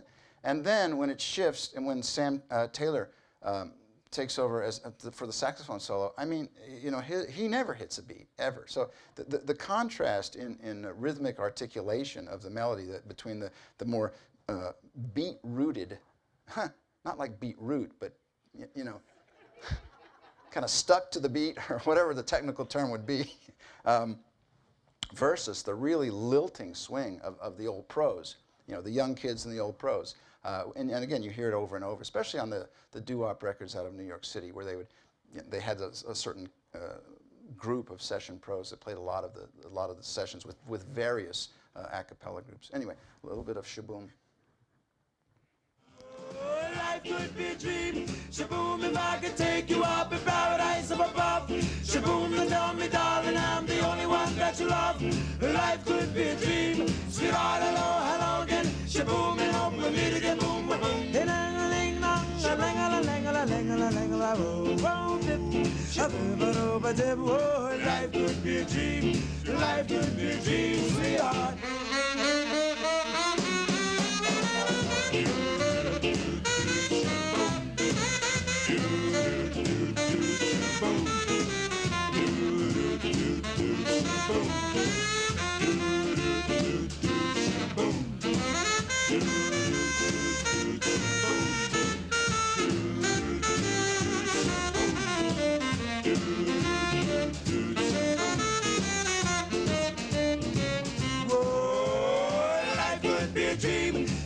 and then when it shifts, and when Sam Taylor takes over as for the saxophone solo, I mean, you know, he never hits a beat ever. So the contrast in rhythmic articulation of the melody between the more beat-rooted, not like beat-root, but you know, kind of stuck to the beat or whatever the technical term would be, versus the really lilting swing of the old pros, you know, the young kids and the old pros. And again, you hear it over and over, especially on the doo-wop records out of New York City, where they had a certain group of session pros that played a lot of the sessions with various a cappella groups. Anyway, a little bit of shaboom. Life could be a dream. Shaboom, if I could take you up in paradise up above. Shaboom, and tell me, darling, I'm the only one that you love. Life could be a dream. Sweetheart, hello, hello again. Shaboom, and hope we'll meet again. Boom, boom, boom. Life could be a dream. Life could be a dream, sweetheart.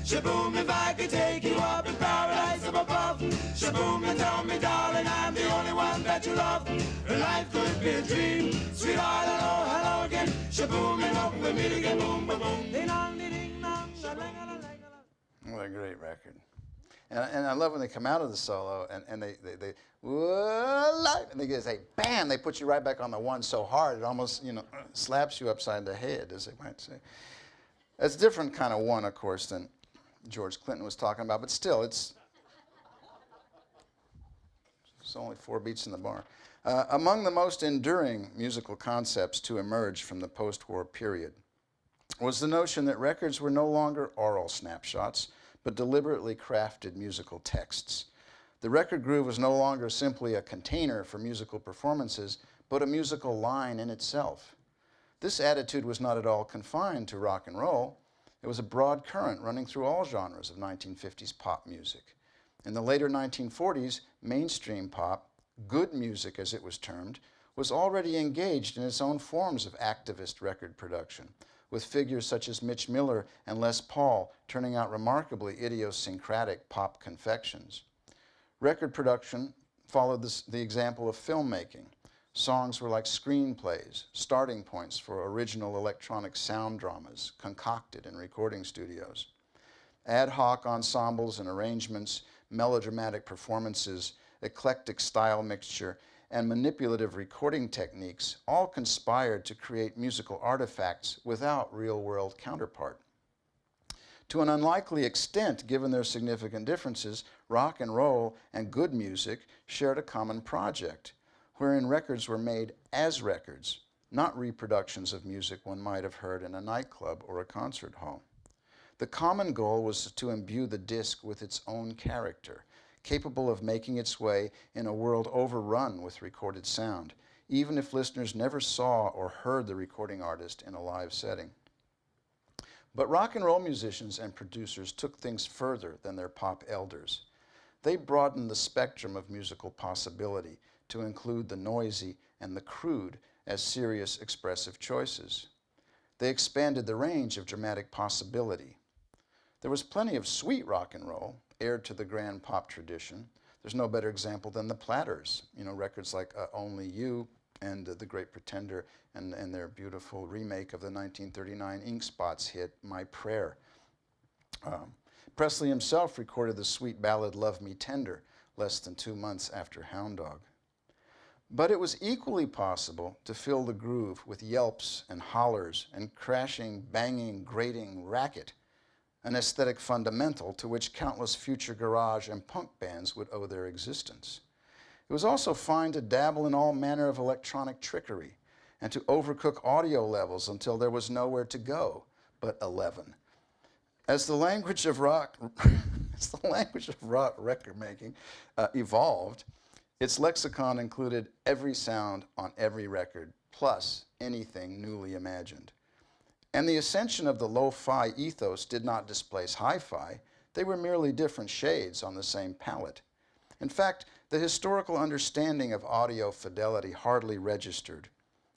Shaboom, if I could take you up in paradise up above. Shaboom, and tell me, darling, I'm the only one that you love. Life could be a dream. Sweetheart, hello, hello again. Shaboom, and hope we'll meet again. Boom, boom, boom. What a great record. And I love when they come out of the solo and they life, and they say, bam, they put you right back on the one so hard it almost, you know, slaps you upside the head, as they might say. It's a different kind of one, of course, than George Clinton was talking about, but still, it's only 4 beats in the bar. Among the most enduring musical concepts to emerge from the post-war period was the notion that records were no longer oral snapshots, but deliberately crafted musical texts. The record groove was no longer simply a container for musical performances, but a musical line in itself. This attitude was not at all confined to rock and roll. It was a broad current running through all genres of 1950s pop music. In the later 1940s, mainstream pop, good music as it was termed, was already engaged in its own forms of activist record production, with figures such as Mitch Miller and Les Paul turning out remarkably idiosyncratic pop confections. Record production followed the example of filmmaking. Songs were like screenplays, starting points for original electronic sound dramas concocted in recording studios. Ad hoc ensembles and arrangements, melodramatic performances, eclectic style mixture, and manipulative recording techniques all conspired to create musical artifacts without real-world counterpart. To an unlikely extent, given their significant differences, rock and roll and good music shared a common project, wherein records were made as records, not reproductions of music one might have heard in a nightclub or a concert hall. The common goal was to imbue the disc with its own character, capable of making its way in a world overrun with recorded sound, even if listeners never saw or heard the recording artist in a live setting. But rock and roll musicians and producers took things further than their pop elders. They broadened the spectrum of musical possibility to include the noisy and the crude as serious expressive choices. They expanded the range of dramatic possibility. There was plenty of sweet rock and roll, heired to the grand pop tradition. There's no better example than the Platters, you know, records like Only You and The Great Pretender and their beautiful remake of the 1939 Ink Spots hit, My Prayer. Presley himself recorded the sweet ballad Love Me Tender less than 2 months after Hound Dog. But it was equally possible to fill the groove with yelps and hollers and crashing, banging, grating racket, an aesthetic fundamental to which countless future garage and punk bands would owe their existence. It was also fine to dabble in all manner of electronic trickery and to overcook audio levels until there was nowhere to go but 11. As the language of rock, record making evolved, its lexicon included every sound on every record, plus anything newly imagined. And the ascension of the lo-fi ethos did not displace hi-fi. They were merely different shades on the same palette. In fact, the historical understanding of audio fidelity hardly registered.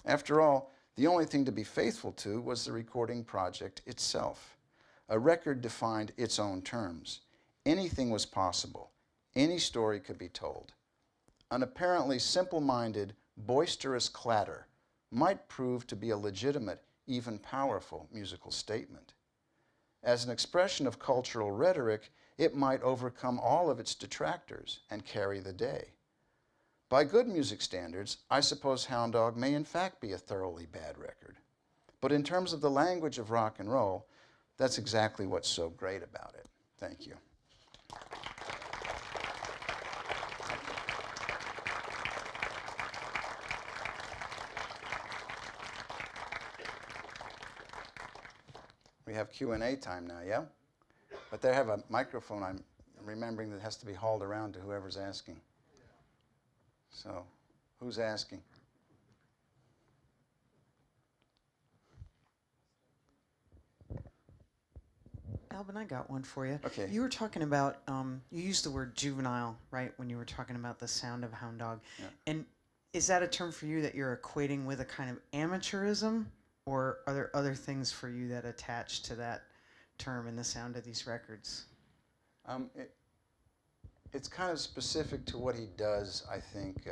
After all, the only thing to be faithful to was the recording project itself. A record defined its own terms. Anything was possible. Any story could be told. An apparently simple-minded, boisterous clatter might prove to be a legitimate, even powerful musical statement. As an expression of cultural rhetoric, it might overcome all of its detractors and carry the day. By good music standards, I suppose Hound Dog may in fact be a thoroughly bad record. But in terms of the language of rock and roll, that's exactly what's so great about it. Thank you. We have Q&A time now, yeah? But they have a microphone, I'm remembering, that has to be hauled around to whoever's asking. So, who's asking? Albin, I got one for you. Okay. You were talking about, you used the word juvenile, right, when you were talking about the sound of Hound Dog. Yeah. And is that a term for you that you're equating with a kind of amateurism? Or are there other things for you that attach to that term in the sound of these records? It's kind of specific to what he does, I think.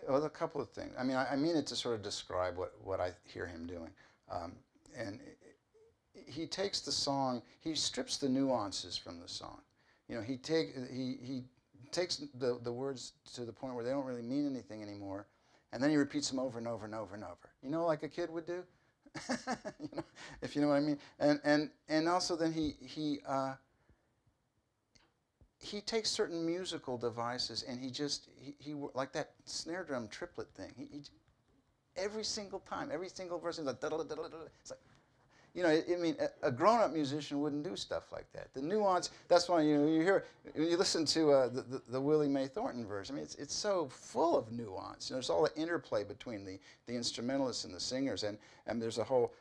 Well, a couple of things. I mean it to sort of describe what I hear him doing. And he takes the song, he strips the nuances from the song. You know, he takes the words to the point where they don't really mean anything anymore, and then he repeats them over and over and over and over. You know, like a kid would do, you know, if you know what I mean. And also then he takes certain musical devices and he like that snare drum triplet thing. He every single time, every single verse is like da da da da da. It's like, you know, I mean, a grown-up musician wouldn't do stuff like that. The nuance, that's why, you know, you listen to the Willie Mae Thornton version. I mean, it's so full of nuance. You know, there's all the interplay between the instrumentalists and the singers, and there's a whole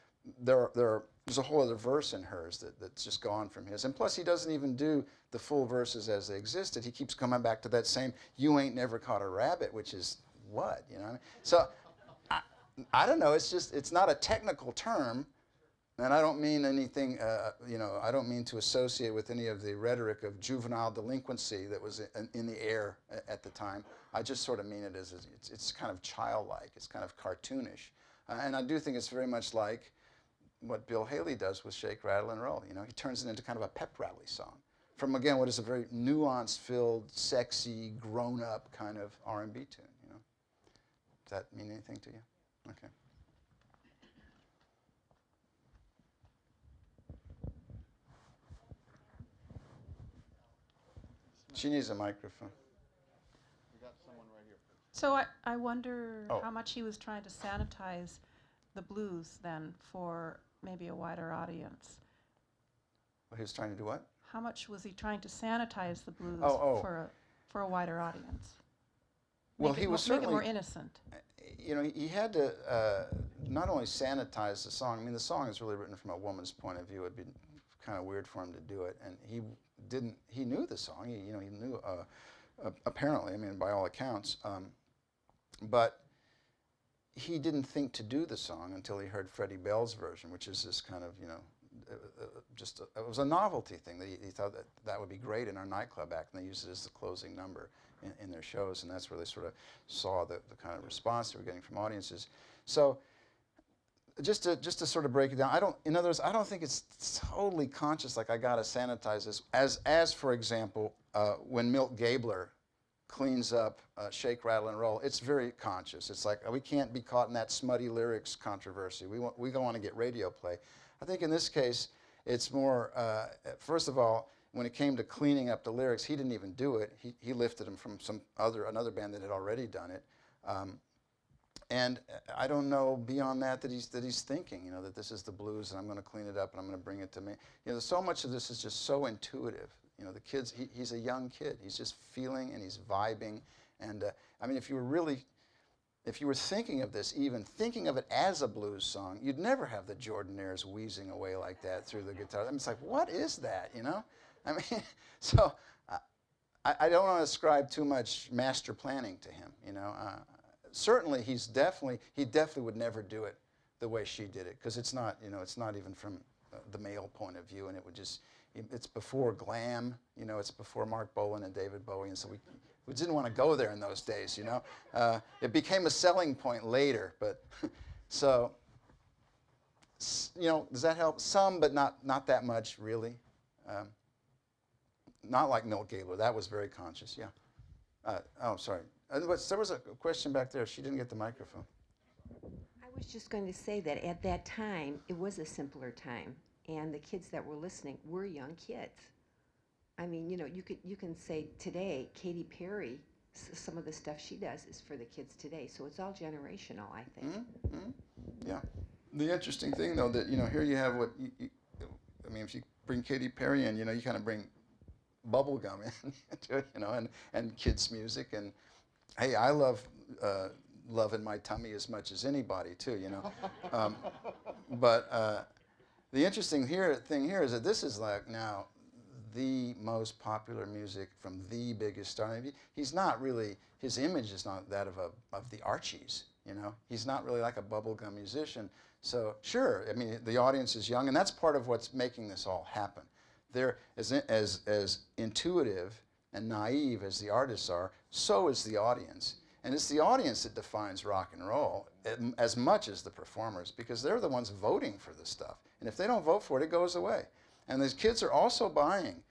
there's a whole other verse in hers that's just gone from his. And plus, he doesn't even do the full verses as they existed. He keeps coming back to that same "You ain't never caught a rabbit," which is what, you know what I mean? So I don't know. It's just, it's not a technical term. And I don't mean anything, you know, I don't mean to associate with any of the rhetoric of juvenile delinquency that was in the air at the time. I just sort of mean it as it's kind of childlike, it's kind of cartoonish. And I do think it's very much like what Bill Haley does with Shake, Rattle, and Roll. You know, he turns it into kind of a pep rally song from, again, what is a very nuance-filled, sexy, grown-up kind of R&B tune, you know. Does that mean anything to you? Okay. She needs a microphone. We got someone right here. So I wonder Oh. how much he was trying to sanitize the blues then for maybe a wider audience. He was trying to do what? How much was he trying to sanitize the blues Oh. for a wider audience? Well, Make he it was more, make it certainly, more innocent. you know, he had to not only sanitize the song. I mean, the song is really written from a woman's point of view. It'd be kind of weird for him to do it, and he didn't. He knew the song. He knew apparently. I mean, by all accounts, but he didn't think to do the song until he heard Freddie Bell's version, which is this kind of, you know, it was a novelty thing. That he thought that would be great in our nightclub act, and they used it as the closing number in their shows, and that's where they sort of saw the kind of response they were getting from audiences. So just to sort of break it down, in other words, I don't think it's totally conscious, like I gotta sanitize this. As for example, when Milt Gabler cleans up Shake, Rattle, and Roll, it's very conscious. It's like, we can't be caught in that smutty lyrics controversy. We don't want to get radio play. I think in this case, it's more, first of all, when it came to cleaning up the lyrics, he didn't even do it. He lifted them from another band that had already done it. And I don't know beyond that he's thinking, you know, that this is the blues and I'm going to clean it up and I'm going to bring it to me. You know, so much of this is just so intuitive. You know, the kids, he's a young kid. He's just feeling and he's vibing. And I mean, if you were thinking of this, even thinking of it as a blues song, you'd never have the Jordanaires wheezing away like that through the guitar. I mean, it's like, what is that, you know? I mean, so I don't want to ascribe too much master planning to him, you know. Certainly, he definitely would never do it the way she did it, because it's not, you know, it's not even from the male point of view, and it would just, it's before glam, you know, it's before Mark Bolan and David Bowie, and so we didn't want to go there in those days, you know. It became a selling point later, but so, you know, does that help? Some, but not that much, really. Not like Milt Gabler. That was very conscious, yeah. Oh, sorry. There was a question back there. She didn't get the microphone. I was just going to say that at that time, it was a simpler time, and the kids that were listening were young kids. I mean, you know, you can say today, Katy Perry, some of the stuff she does is for the kids today, so it's all generational, I think. Mm-hmm. Yeah. The interesting thing, though, that, you know, here you have what, I mean, if you bring Katy Perry in, you know, you kind of bring bubblegum into it, you know, and kids' music, and hey, I love Love in My Tummy as much as anybody, too, you know. But the interesting thing here is that this is like now the most popular music from the biggest star. I mean, he's not really, his image is not that of the Archies, you know. He's not really like a bubblegum musician. So sure, I mean, the audience is young, and that's part of what's making this all happen. They're as intuitive and naive as the artists are, so is the audience. And it's the audience that defines rock and roll as much as the performers, because they're the ones voting for the stuff. And if they don't vote for it, it goes away. And these kids are also buying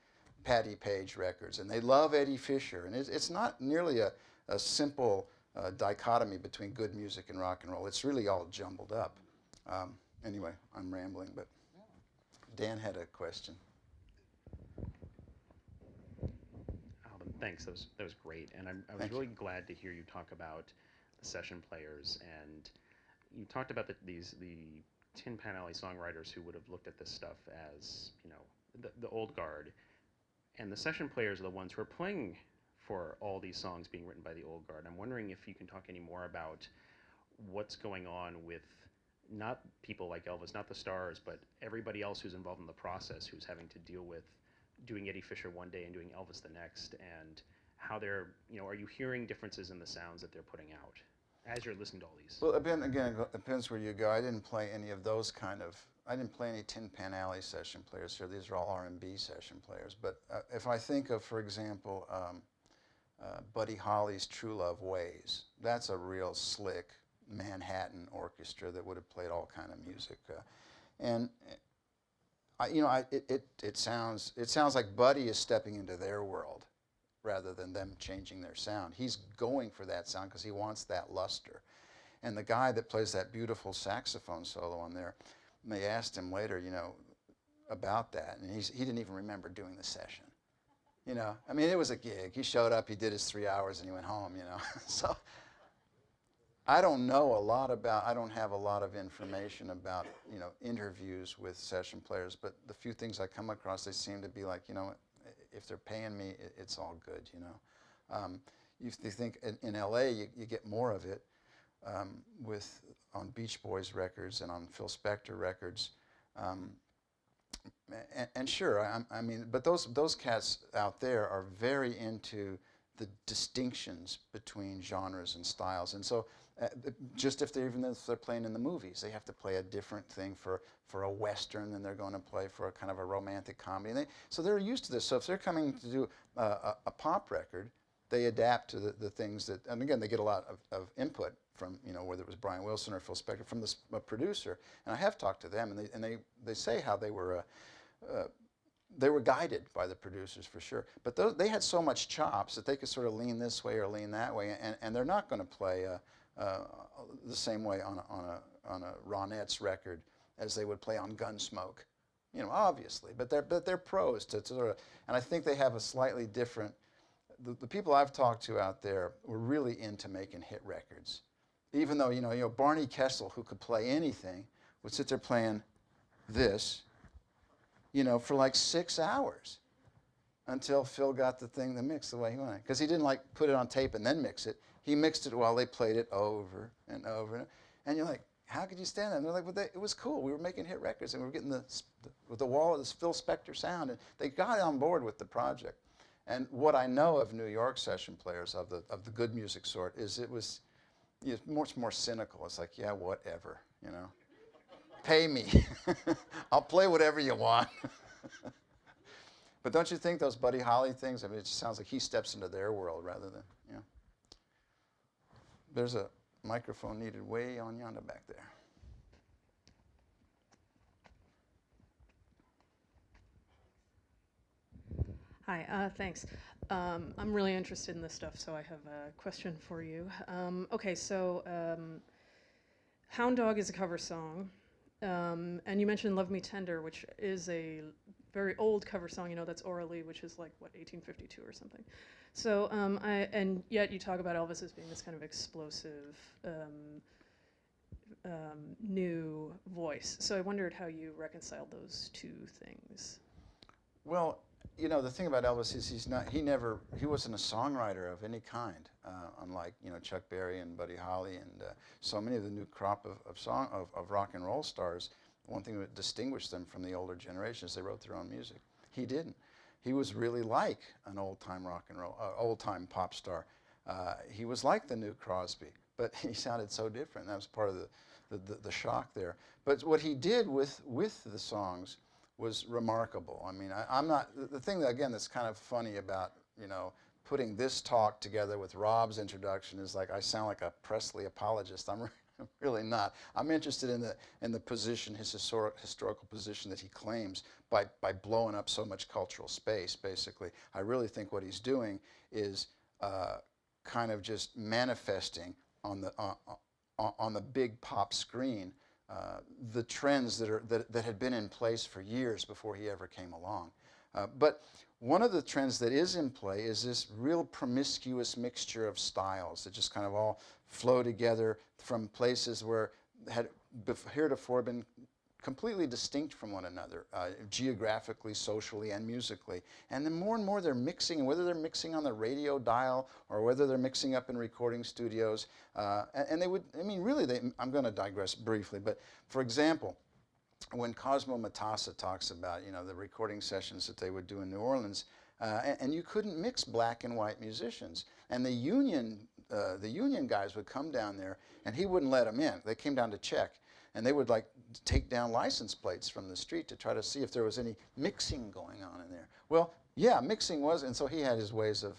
Patti Page records, and they love Eddie Fisher. And it's not nearly a simple dichotomy between good music and rock and roll. It's really all jumbled up. Anyway, I'm rambling, but Dan had a question. Albin, thanks. That was great. And I was really glad to hear you talk about the session players. And you talked about the Tin Pan Alley songwriters who would have looked at this stuff as, you know, the old guard. And the session players are the ones who are playing for all these songs being written by the old guard. I'm wondering if you can talk any more about what's going on with not people like Elvis, not the stars, but everybody else who's involved in the process, who's having to deal with doing Eddie Fisher one day and doing Elvis the next, and how they're, you know, are you hearing differences in the sounds that they're putting out as you're listening to all these? Well, again, it depends where you go. I didn't play any of those I didn't play any Tin Pan Alley session players here. These are all R&B session players. But if I think of, for example, Buddy Holly's True Love Ways, that's a real slick Manhattan orchestra that would have played all kind of music. It sounds like Buddy is stepping into their world rather than them changing their sound. He's going for that sound because he wants that luster. And the guy that plays that beautiful saxophone solo on there, they asked him later, you know, about that, and he didn't even remember doing the session. You know, I mean, it was a gig. He showed up, he did his 3 hours, and he went home, you know. So I don't know a lot about, I don't have a lot of information about, you know, interviews with session players, but the few things I come across, they seem to be like, you know, if they're paying me, it's all good, you know. You think in LA, you get more of it on Beach Boys records and on Phil Spector records. And sure, I mean, but those cats out there are very into the distinctions between genres and styles, and so just if they're playing in the movies, they have to play a different thing for a Western than they're going to play for a kind of a romantic comedy. And so they're used to this. So if they're coming to do a pop record, they adapt to the things that, and again, they get a lot of input from, you know, whether it was Brian Wilson or Phil Spector, from the producer. And I have talked to them, and they say how they were they were guided by the producers for sure. But they had so much chops that they could sort of lean this way or lean that way, and they're not going to play the same way on a Ronettes record as they would play on Gunsmoke, you know, obviously. But they're pros to sort of, and I think they have a slightly different. The people I've talked to out there were really into making hit records, even though you know Barney Kessel, who could play anything, would sit there playing this, you know, for like 6 hours until Phil got the thing to mix the way he wanted. Because he didn't like put it on tape and then mix it. He mixed it while they played it over and over. And you're like, how could you stand that? And they're like, well, it was cool. We were making hit records and we were getting with the wall of this Phil Spector sound. And they got on board with the project. And what I know of New York session players of the good music sort is it was much more cynical. It's like, yeah, whatever, you know. Pay me. I'll play whatever you want. But don't you think those Buddy Holly things, I mean, it just sounds like he steps into their world rather than, you know. There's a microphone needed way on yonder back there. Hi, thanks. I'm really interested in this stuff, so I have a question for you. Okay, so Hound Dog is a cover song. And you mentioned Love Me Tender, which is a very old cover song, you know, that's orally, which is like, what, 1852 or something. So, and yet you talk about Elvis as being this kind of explosive, new voice. So I wondered how you reconciled those two things. Well, you know, the thing about Elvis is he wasn't a songwriter of any kind, unlike, you know, Chuck Berry and Buddy Holly and so many of the new crop of rock and roll stars. One thing that distinguished them from the older generation is they wrote their own music. He didn't. He was really like an old-time rock and roll, old-time pop star. He was like the new Crosby, but he sounded so different. That was part of the shock there. But what he did with the songs was remarkable. I mean, I'm not, the thing that, again, that's kind of funny about, you know, putting this talk together with Rob's introduction is like, I sound like a Presley apologist. I'm really not. I'm interested in the position, his historical position that he claims by blowing up so much cultural space, basically. I really think what he's doing is kind of just manifesting on the big pop screen the trends that had been in place for years before he ever came along. But one of the trends that is in play is this real promiscuous mixture of styles that just kind of all flow together from places where had heretofore been completely distinct from one another, geographically, socially, and musically. And then more and more they're mixing, and whether they're mixing on the radio dial or whether they're mixing up in recording studios. And they would, I mean, really, I'm going to digress briefly, but for example, when Cosmo Matassa talks about, you know, the recording sessions that they would do in New Orleans, and you couldn't mix black and white musicians. And the union guys would come down there, and he wouldn't let them in. They came down to check. And they would like take down license plates from the street to try to see if there was any mixing going on in there. Well, yeah, mixing was, and so he had his ways of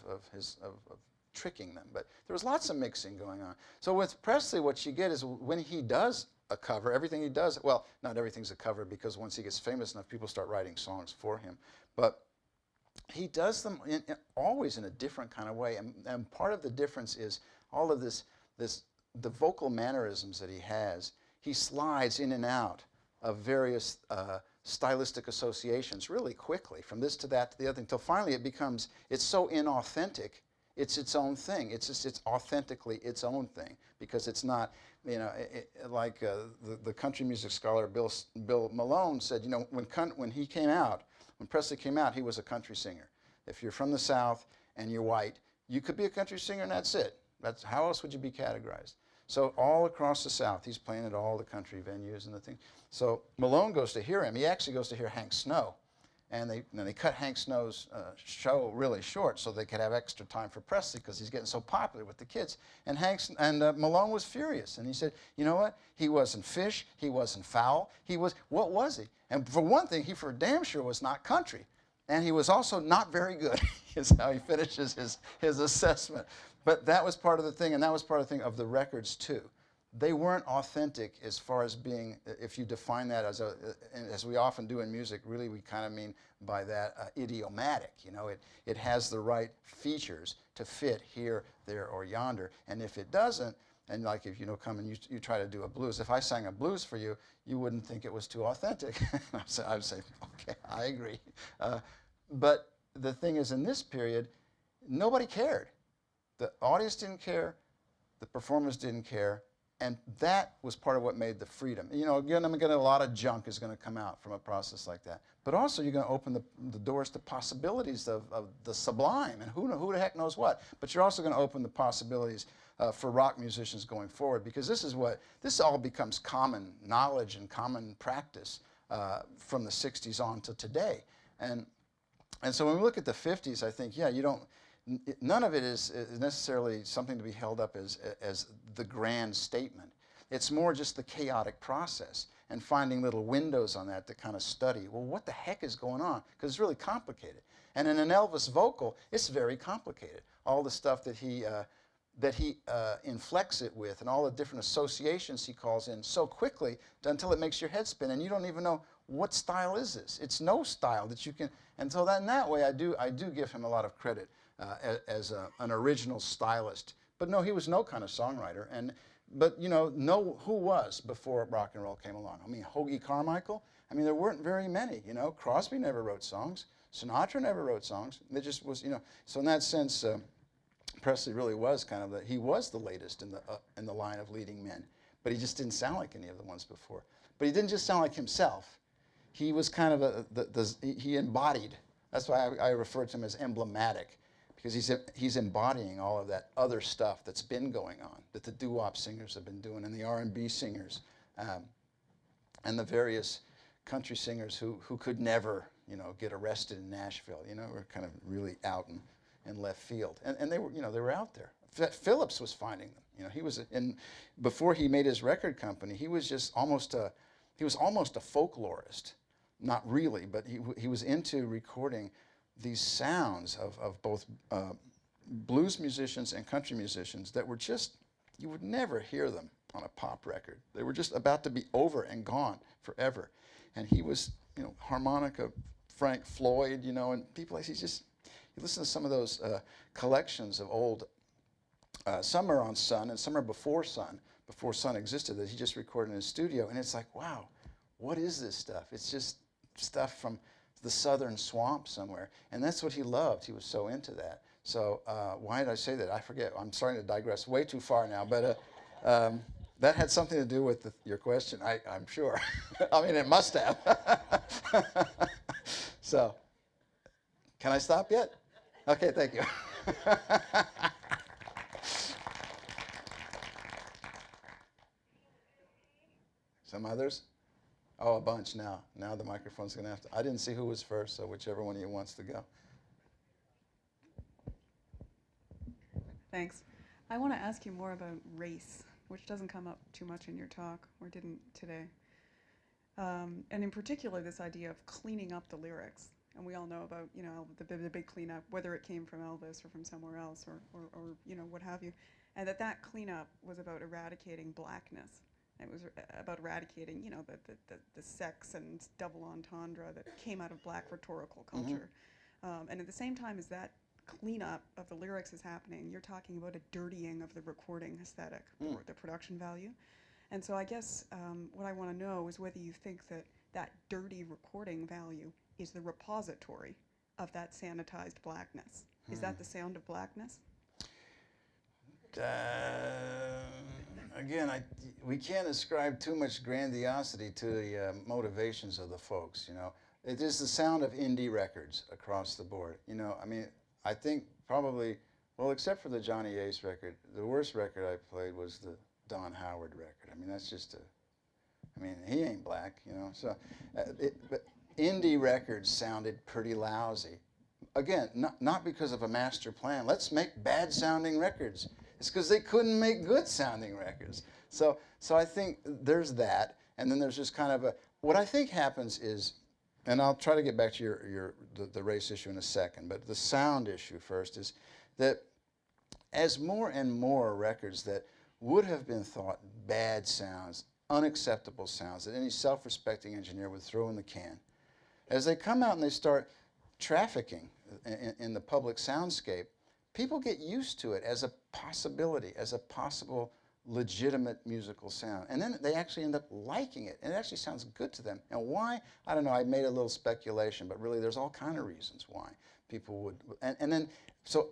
tricking them. But there was lots of mixing going on. So with Presley, what you get is when he does a cover, everything he does, well, not everything's a cover because once he gets famous enough, people start writing songs for him. But he does them always in a different kind of way. And part of the difference is all of the vocal mannerisms that he has. He slides in and out of various stylistic associations really quickly, from this to that to the other thing, until finally it's so inauthentic, it's its own thing. It's authentically its own thing, because it's not, you know, like the country music scholar Bill Malone said, you know, when he came out, when Presley came out, he was a country singer. If you're from the South and you're white, you could be a country singer and that's it. How else would you be categorized? So all across the South, he's playing at all the country venues and the thing. So Malone goes to hear him. He actually goes to hear Hank Snow. And they cut Hank Snow's show really short so they could have extra time for Presley because he's getting so popular with the kids. And Malone was furious. And he said, you know what? He wasn't fish. He wasn't fowl. What was he? And for one thing, he for damn sure was not country. And he was also not very good, is how he finishes his assessment. But that was part of the thing, and that was part of the thing of the records, too. they weren't authentic as far as being, if you define that as we often do in music, really we kind of mean by that idiomatic. You know, it has the right features to fit here, there, or yonder. And if it doesn't, and like if you know, come and you try to do a blues, if I sang a blues for you, you wouldn't think it was too authentic. I would say, okay, I agree. But the thing is, in this period, nobody cared. The audience didn't care, the performers didn't care, and that was part of what made the freedom. You know, again, I'm getting a lot of junk is going to come out from a process like that. But also, you're going to open the doors to possibilities of the sublime, and who the heck knows what. But you're also going to open the possibilities for rock musicians going forward, because this all becomes common knowledge and common practice from the 60s on to today. And so when we look at the 50s, I think, yeah, none of it is necessarily something to be held up as the grand statement. It's more just the chaotic process and finding little windows on that to kind of study, well, what the heck is going on? Because it's really complicated. And in an Elvis vocal, it's very complicated. All the stuff that he inflects it with and all the different associations he calls in so quickly until it makes your head spin and you don't even know what style is this. It's no style that you can, and so that in that way I do give him a lot of credit as an original stylist. But no, he was no kind of songwriter. But you know who was before rock and roll came along? I mean, Hoagie Carmichael. I mean, there weren't very many. You know, Crosby never wrote songs. Sinatra never wrote songs. They just was, you know. So in that sense, Presley really was kind of he was the latest in the line of leading men. But he just didn't sound like any of the ones before. But he didn't just sound like himself. He was kind of he embodied. That's why I refer to him as emblematic. Because he's embodying all of that other stuff that's been going on, that the doo-wop singers have been doing, and the R&B singers, and the various country singers who could never, you know, get arrested in Nashville. You know, were kind of really out in left field, and they were, you know, they were out there. Phillips was finding them. You know, he was before he made his record company, he was just almost a folklorist, not really, but he was into recording these sounds of both blues musicians and country musicians that were just, you would never hear them on a pop record. They were just about to be over and gone forever. And he was, you know, harmonica, Frank Floyd, you know, and people like, you listen to some of those collections of old, some are on Sun and some are before Sun existed, that he just recorded in his studio. And it's like, wow, what is this stuff? It's just stuff from the southern swamp somewhere, and that's what he loved. He was so into that. So why did I say that? I forget. I'm starting to digress way too far now, but that had something to do with your question, I'm sure. I mean, it must have. So, can I stop yet? Okay, thank you. Some others? Oh, a bunch now. Now the microphone's going to have to. I didn't see who was first, so whichever one of you wants to go. Thanks. I want to ask you more about race, which doesn't come up too much in your talk, or didn't today. And in particular, this idea of cleaning up the lyrics. And we all know about, you know, the big cleanup, whether it came from Elvis or from somewhere else or you know, what have you. And that cleanup was about eradicating blackness. It was about eradicating, you know, the sex and double entendre that came out of black rhetorical culture. Mm-hmm. And at the same time as that cleanup of the lyrics is happening, you're talking about a dirtying of the recording aesthetic, the production value. And so I guess what I want to know is whether you think that dirty recording value is the repository of that sanitized blackness. Is that the sound of blackness? Again, we can't ascribe too much grandiosity to the motivations of the folks, you know. It is the sound of indie records across the board, you know. I mean, I think probably, well, except for the Johnny Ace record, the worst record I played was the Don Howard record. I mean, that's just I mean, he ain't black, you know. So, but indie records sounded pretty lousy. Again, not because of a master plan. Let's make bad-sounding records. It's because they couldn't make good-sounding records. So I think there's that, and then there's just kind of what I think happens is, and I'll try to get back to the race issue in a second, but the sound issue first is that as more and more records that would have been thought bad sounds, unacceptable sounds that any self-respecting engineer would throw in the can. As they come out and they start trafficking in the public soundscape, people get used to it as a possibility, as a possible legitimate musical sound. And then they actually end up liking it, and it actually sounds good to them. And why? I don't know. I made a little speculation, but really there's all kind of reasons why people would. And then, so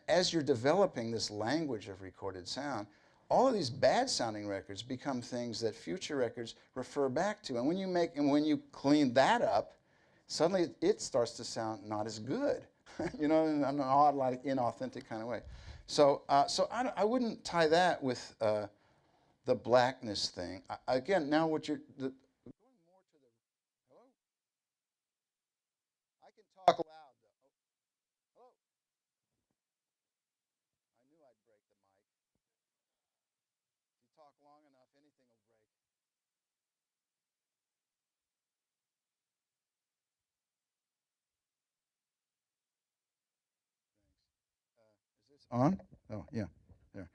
as you're developing this language of recorded sound, all of these bad sounding records become things that future records refer back to. And when you clean that up, suddenly it starts to sound not as good, you know, in an odd, like inauthentic kind of way. So, I wouldn't tie that with the blackness thing. Again, now what you're going more to the hello. I can talk loud though. Oh, hello. I knew I'd break the mic. If you talk long enough, anything will break. Is this on? Oh, yeah. There.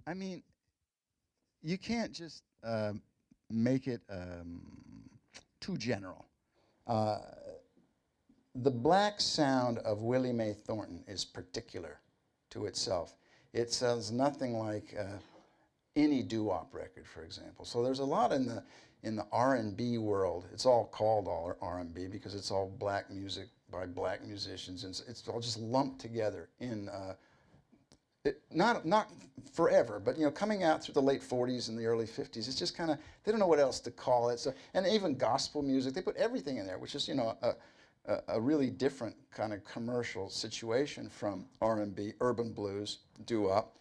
I mean, you can't just make it too general. The black sound of Willie Mae Thornton is particular to itself. It sounds nothing like any doo-wop record, for example. So there's a lot in the R&B world. It's all called R&B because it's all black music by black musicians, and it's all just lumped together in not forever, but you know, coming out through the late 40s and the early 50s, it's just kind of, they don't know what else to call it. So, and even gospel music, they put everything in there, which is, you know, a really different kind of commercial situation from R&B, urban blues, doo-wop.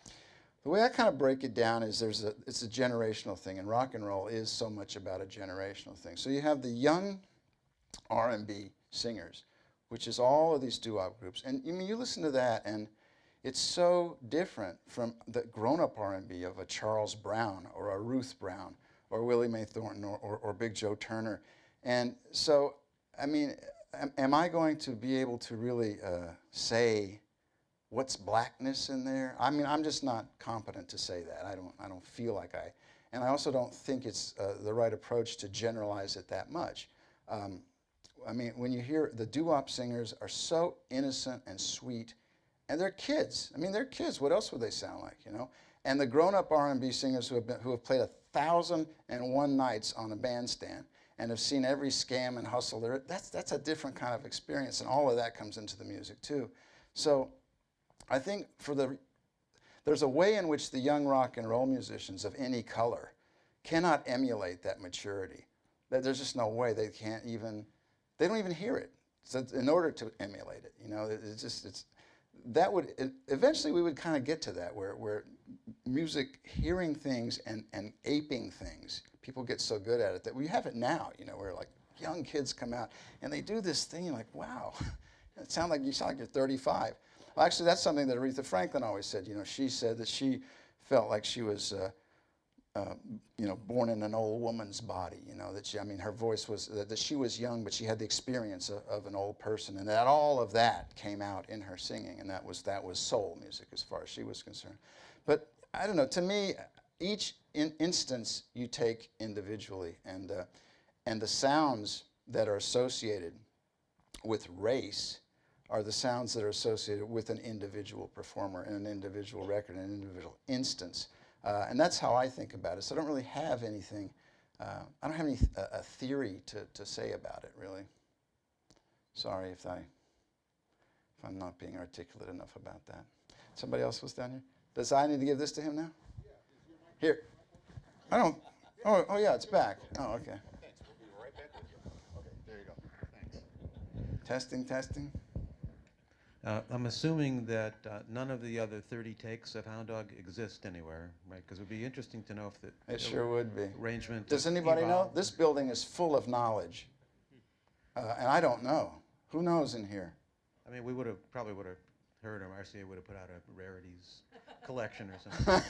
The way I kind of break it down is it's a generational thing, and rock and roll is so much about a generational thing. So you have the young R&B singers, which is all of these doo-wop groups, and I mean, you listen to that, and it's so different from the grown-up R&B of a Charles Brown or a Ruth Brown or Willie Mae Thornton or Big Joe Turner. And so, I mean, am I going to be able to really say what's blackness in there? I mean, I'm just not competent to say that. I don't feel like and I also don't think it's the right approach to generalize it that much. I mean, when you hear the doo-wop singers are so innocent and sweet, and they're kids. I mean, they're kids. What else would they sound like, you know? And the grown-up R&B singers who have played 1,001 nights on a bandstand and have seen every scam and hustle, that's a different kind of experience, and all of that comes into the music too. So I think there's a way in which the young rock and roll musicians of any color cannot emulate that maturity. There's just no way. They don't even hear it. So in order to emulate it, you know, eventually we would kind of get to that where music, hearing things and aping things, people get so good at it that we have it now, you know, where like young kids come out and they do this thing, you're like, wow, you sound like you're 35. Well, actually, that's something that Aretha Franklin always said. You know, she said that she felt like she was, you know, born in an old woman's body. You know, that I mean, her voice was that she was young, but she had the experience of an old person, and that all of that came out in her singing, and that was soul music as far as she was concerned. But I don't know. To me, each instance you take individually, and the sounds that are associated with race are the sounds that are associated with an individual performer and an individual record and an individual instance. And that's how I think about it. So I don't really have anything, I don't have a theory to say about it, really. Sorry if I'm not being articulate enough about that. Somebody else was down here? Does I need to give this to him now? Yeah. Here. I don't, oh yeah, it's back. Oh, okay. Thanks, we'll be right back with you. Okay, there you go. Thanks. Testing. I'm assuming that none of the other 30 takes of Hound Dog exist anywhere, right? Because it would be interesting to know if it sure would be. Arrangement. Does anybody know? This building is full of knowledge, and I don't know. Who knows in here? I mean, we probably would have heard, or RCA would have put out a rarities collection or something.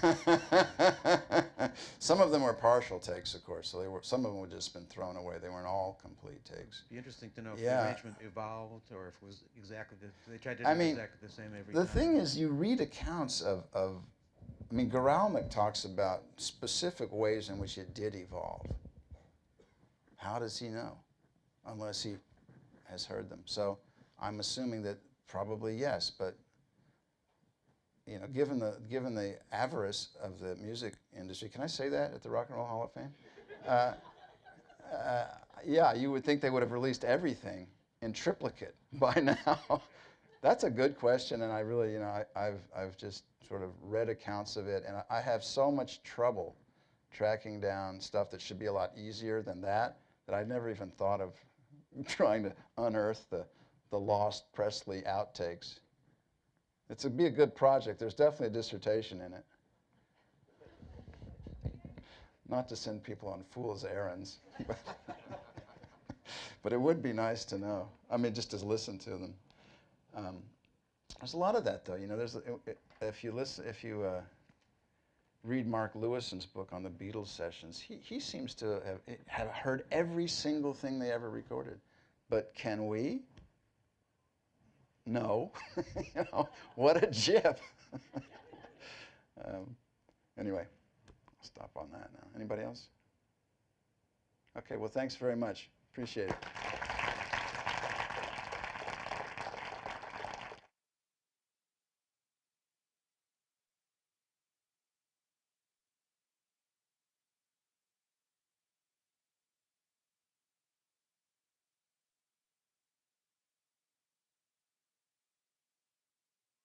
Some of them were partial takes, of course. So some of them would just been thrown away. They weren't all complete takes. It'd be interesting to know if Yeah. the arrangement evolved or if it was exactly they tried to do I mean, exactly the same every the time. thing is, you read accounts of I mean, Goralnik talks about specific ways in which it did evolve. How does he know? Unless he has heard them. So I'm assuming that probably yes, but you know, given the avarice of the music industry, can I say that at the Rock and Roll Hall of Fame? Yeah, you would think they would have released everything in triplicate by now. That's a good question, and I really, you know, I've just sort of read accounts of it, and I have so much trouble tracking down stuff that should be a lot easier than that I'd never even thought of trying to unearth the lost Presley outtakes. It'd be a good project. There's definitely a dissertation in it. Not to send people on fool's errands, but it would be nice to know. I mean, just to listen to them. There's a lot of that, though. You know, if you read Mark Lewison's book on the Beatles sessions, he seems to have heard every single thing they ever recorded. But can we? No. You know, what a jip. Anyway, I'll stop on that now. Anybody else? Okay, well, thanks very much. Appreciate it.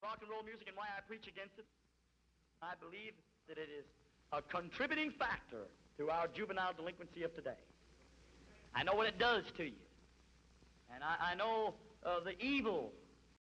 Rock and roll music and why I preach against it. I believe that it is a contributing factor to our juvenile delinquency of today. I know what it does to you. And I know the evil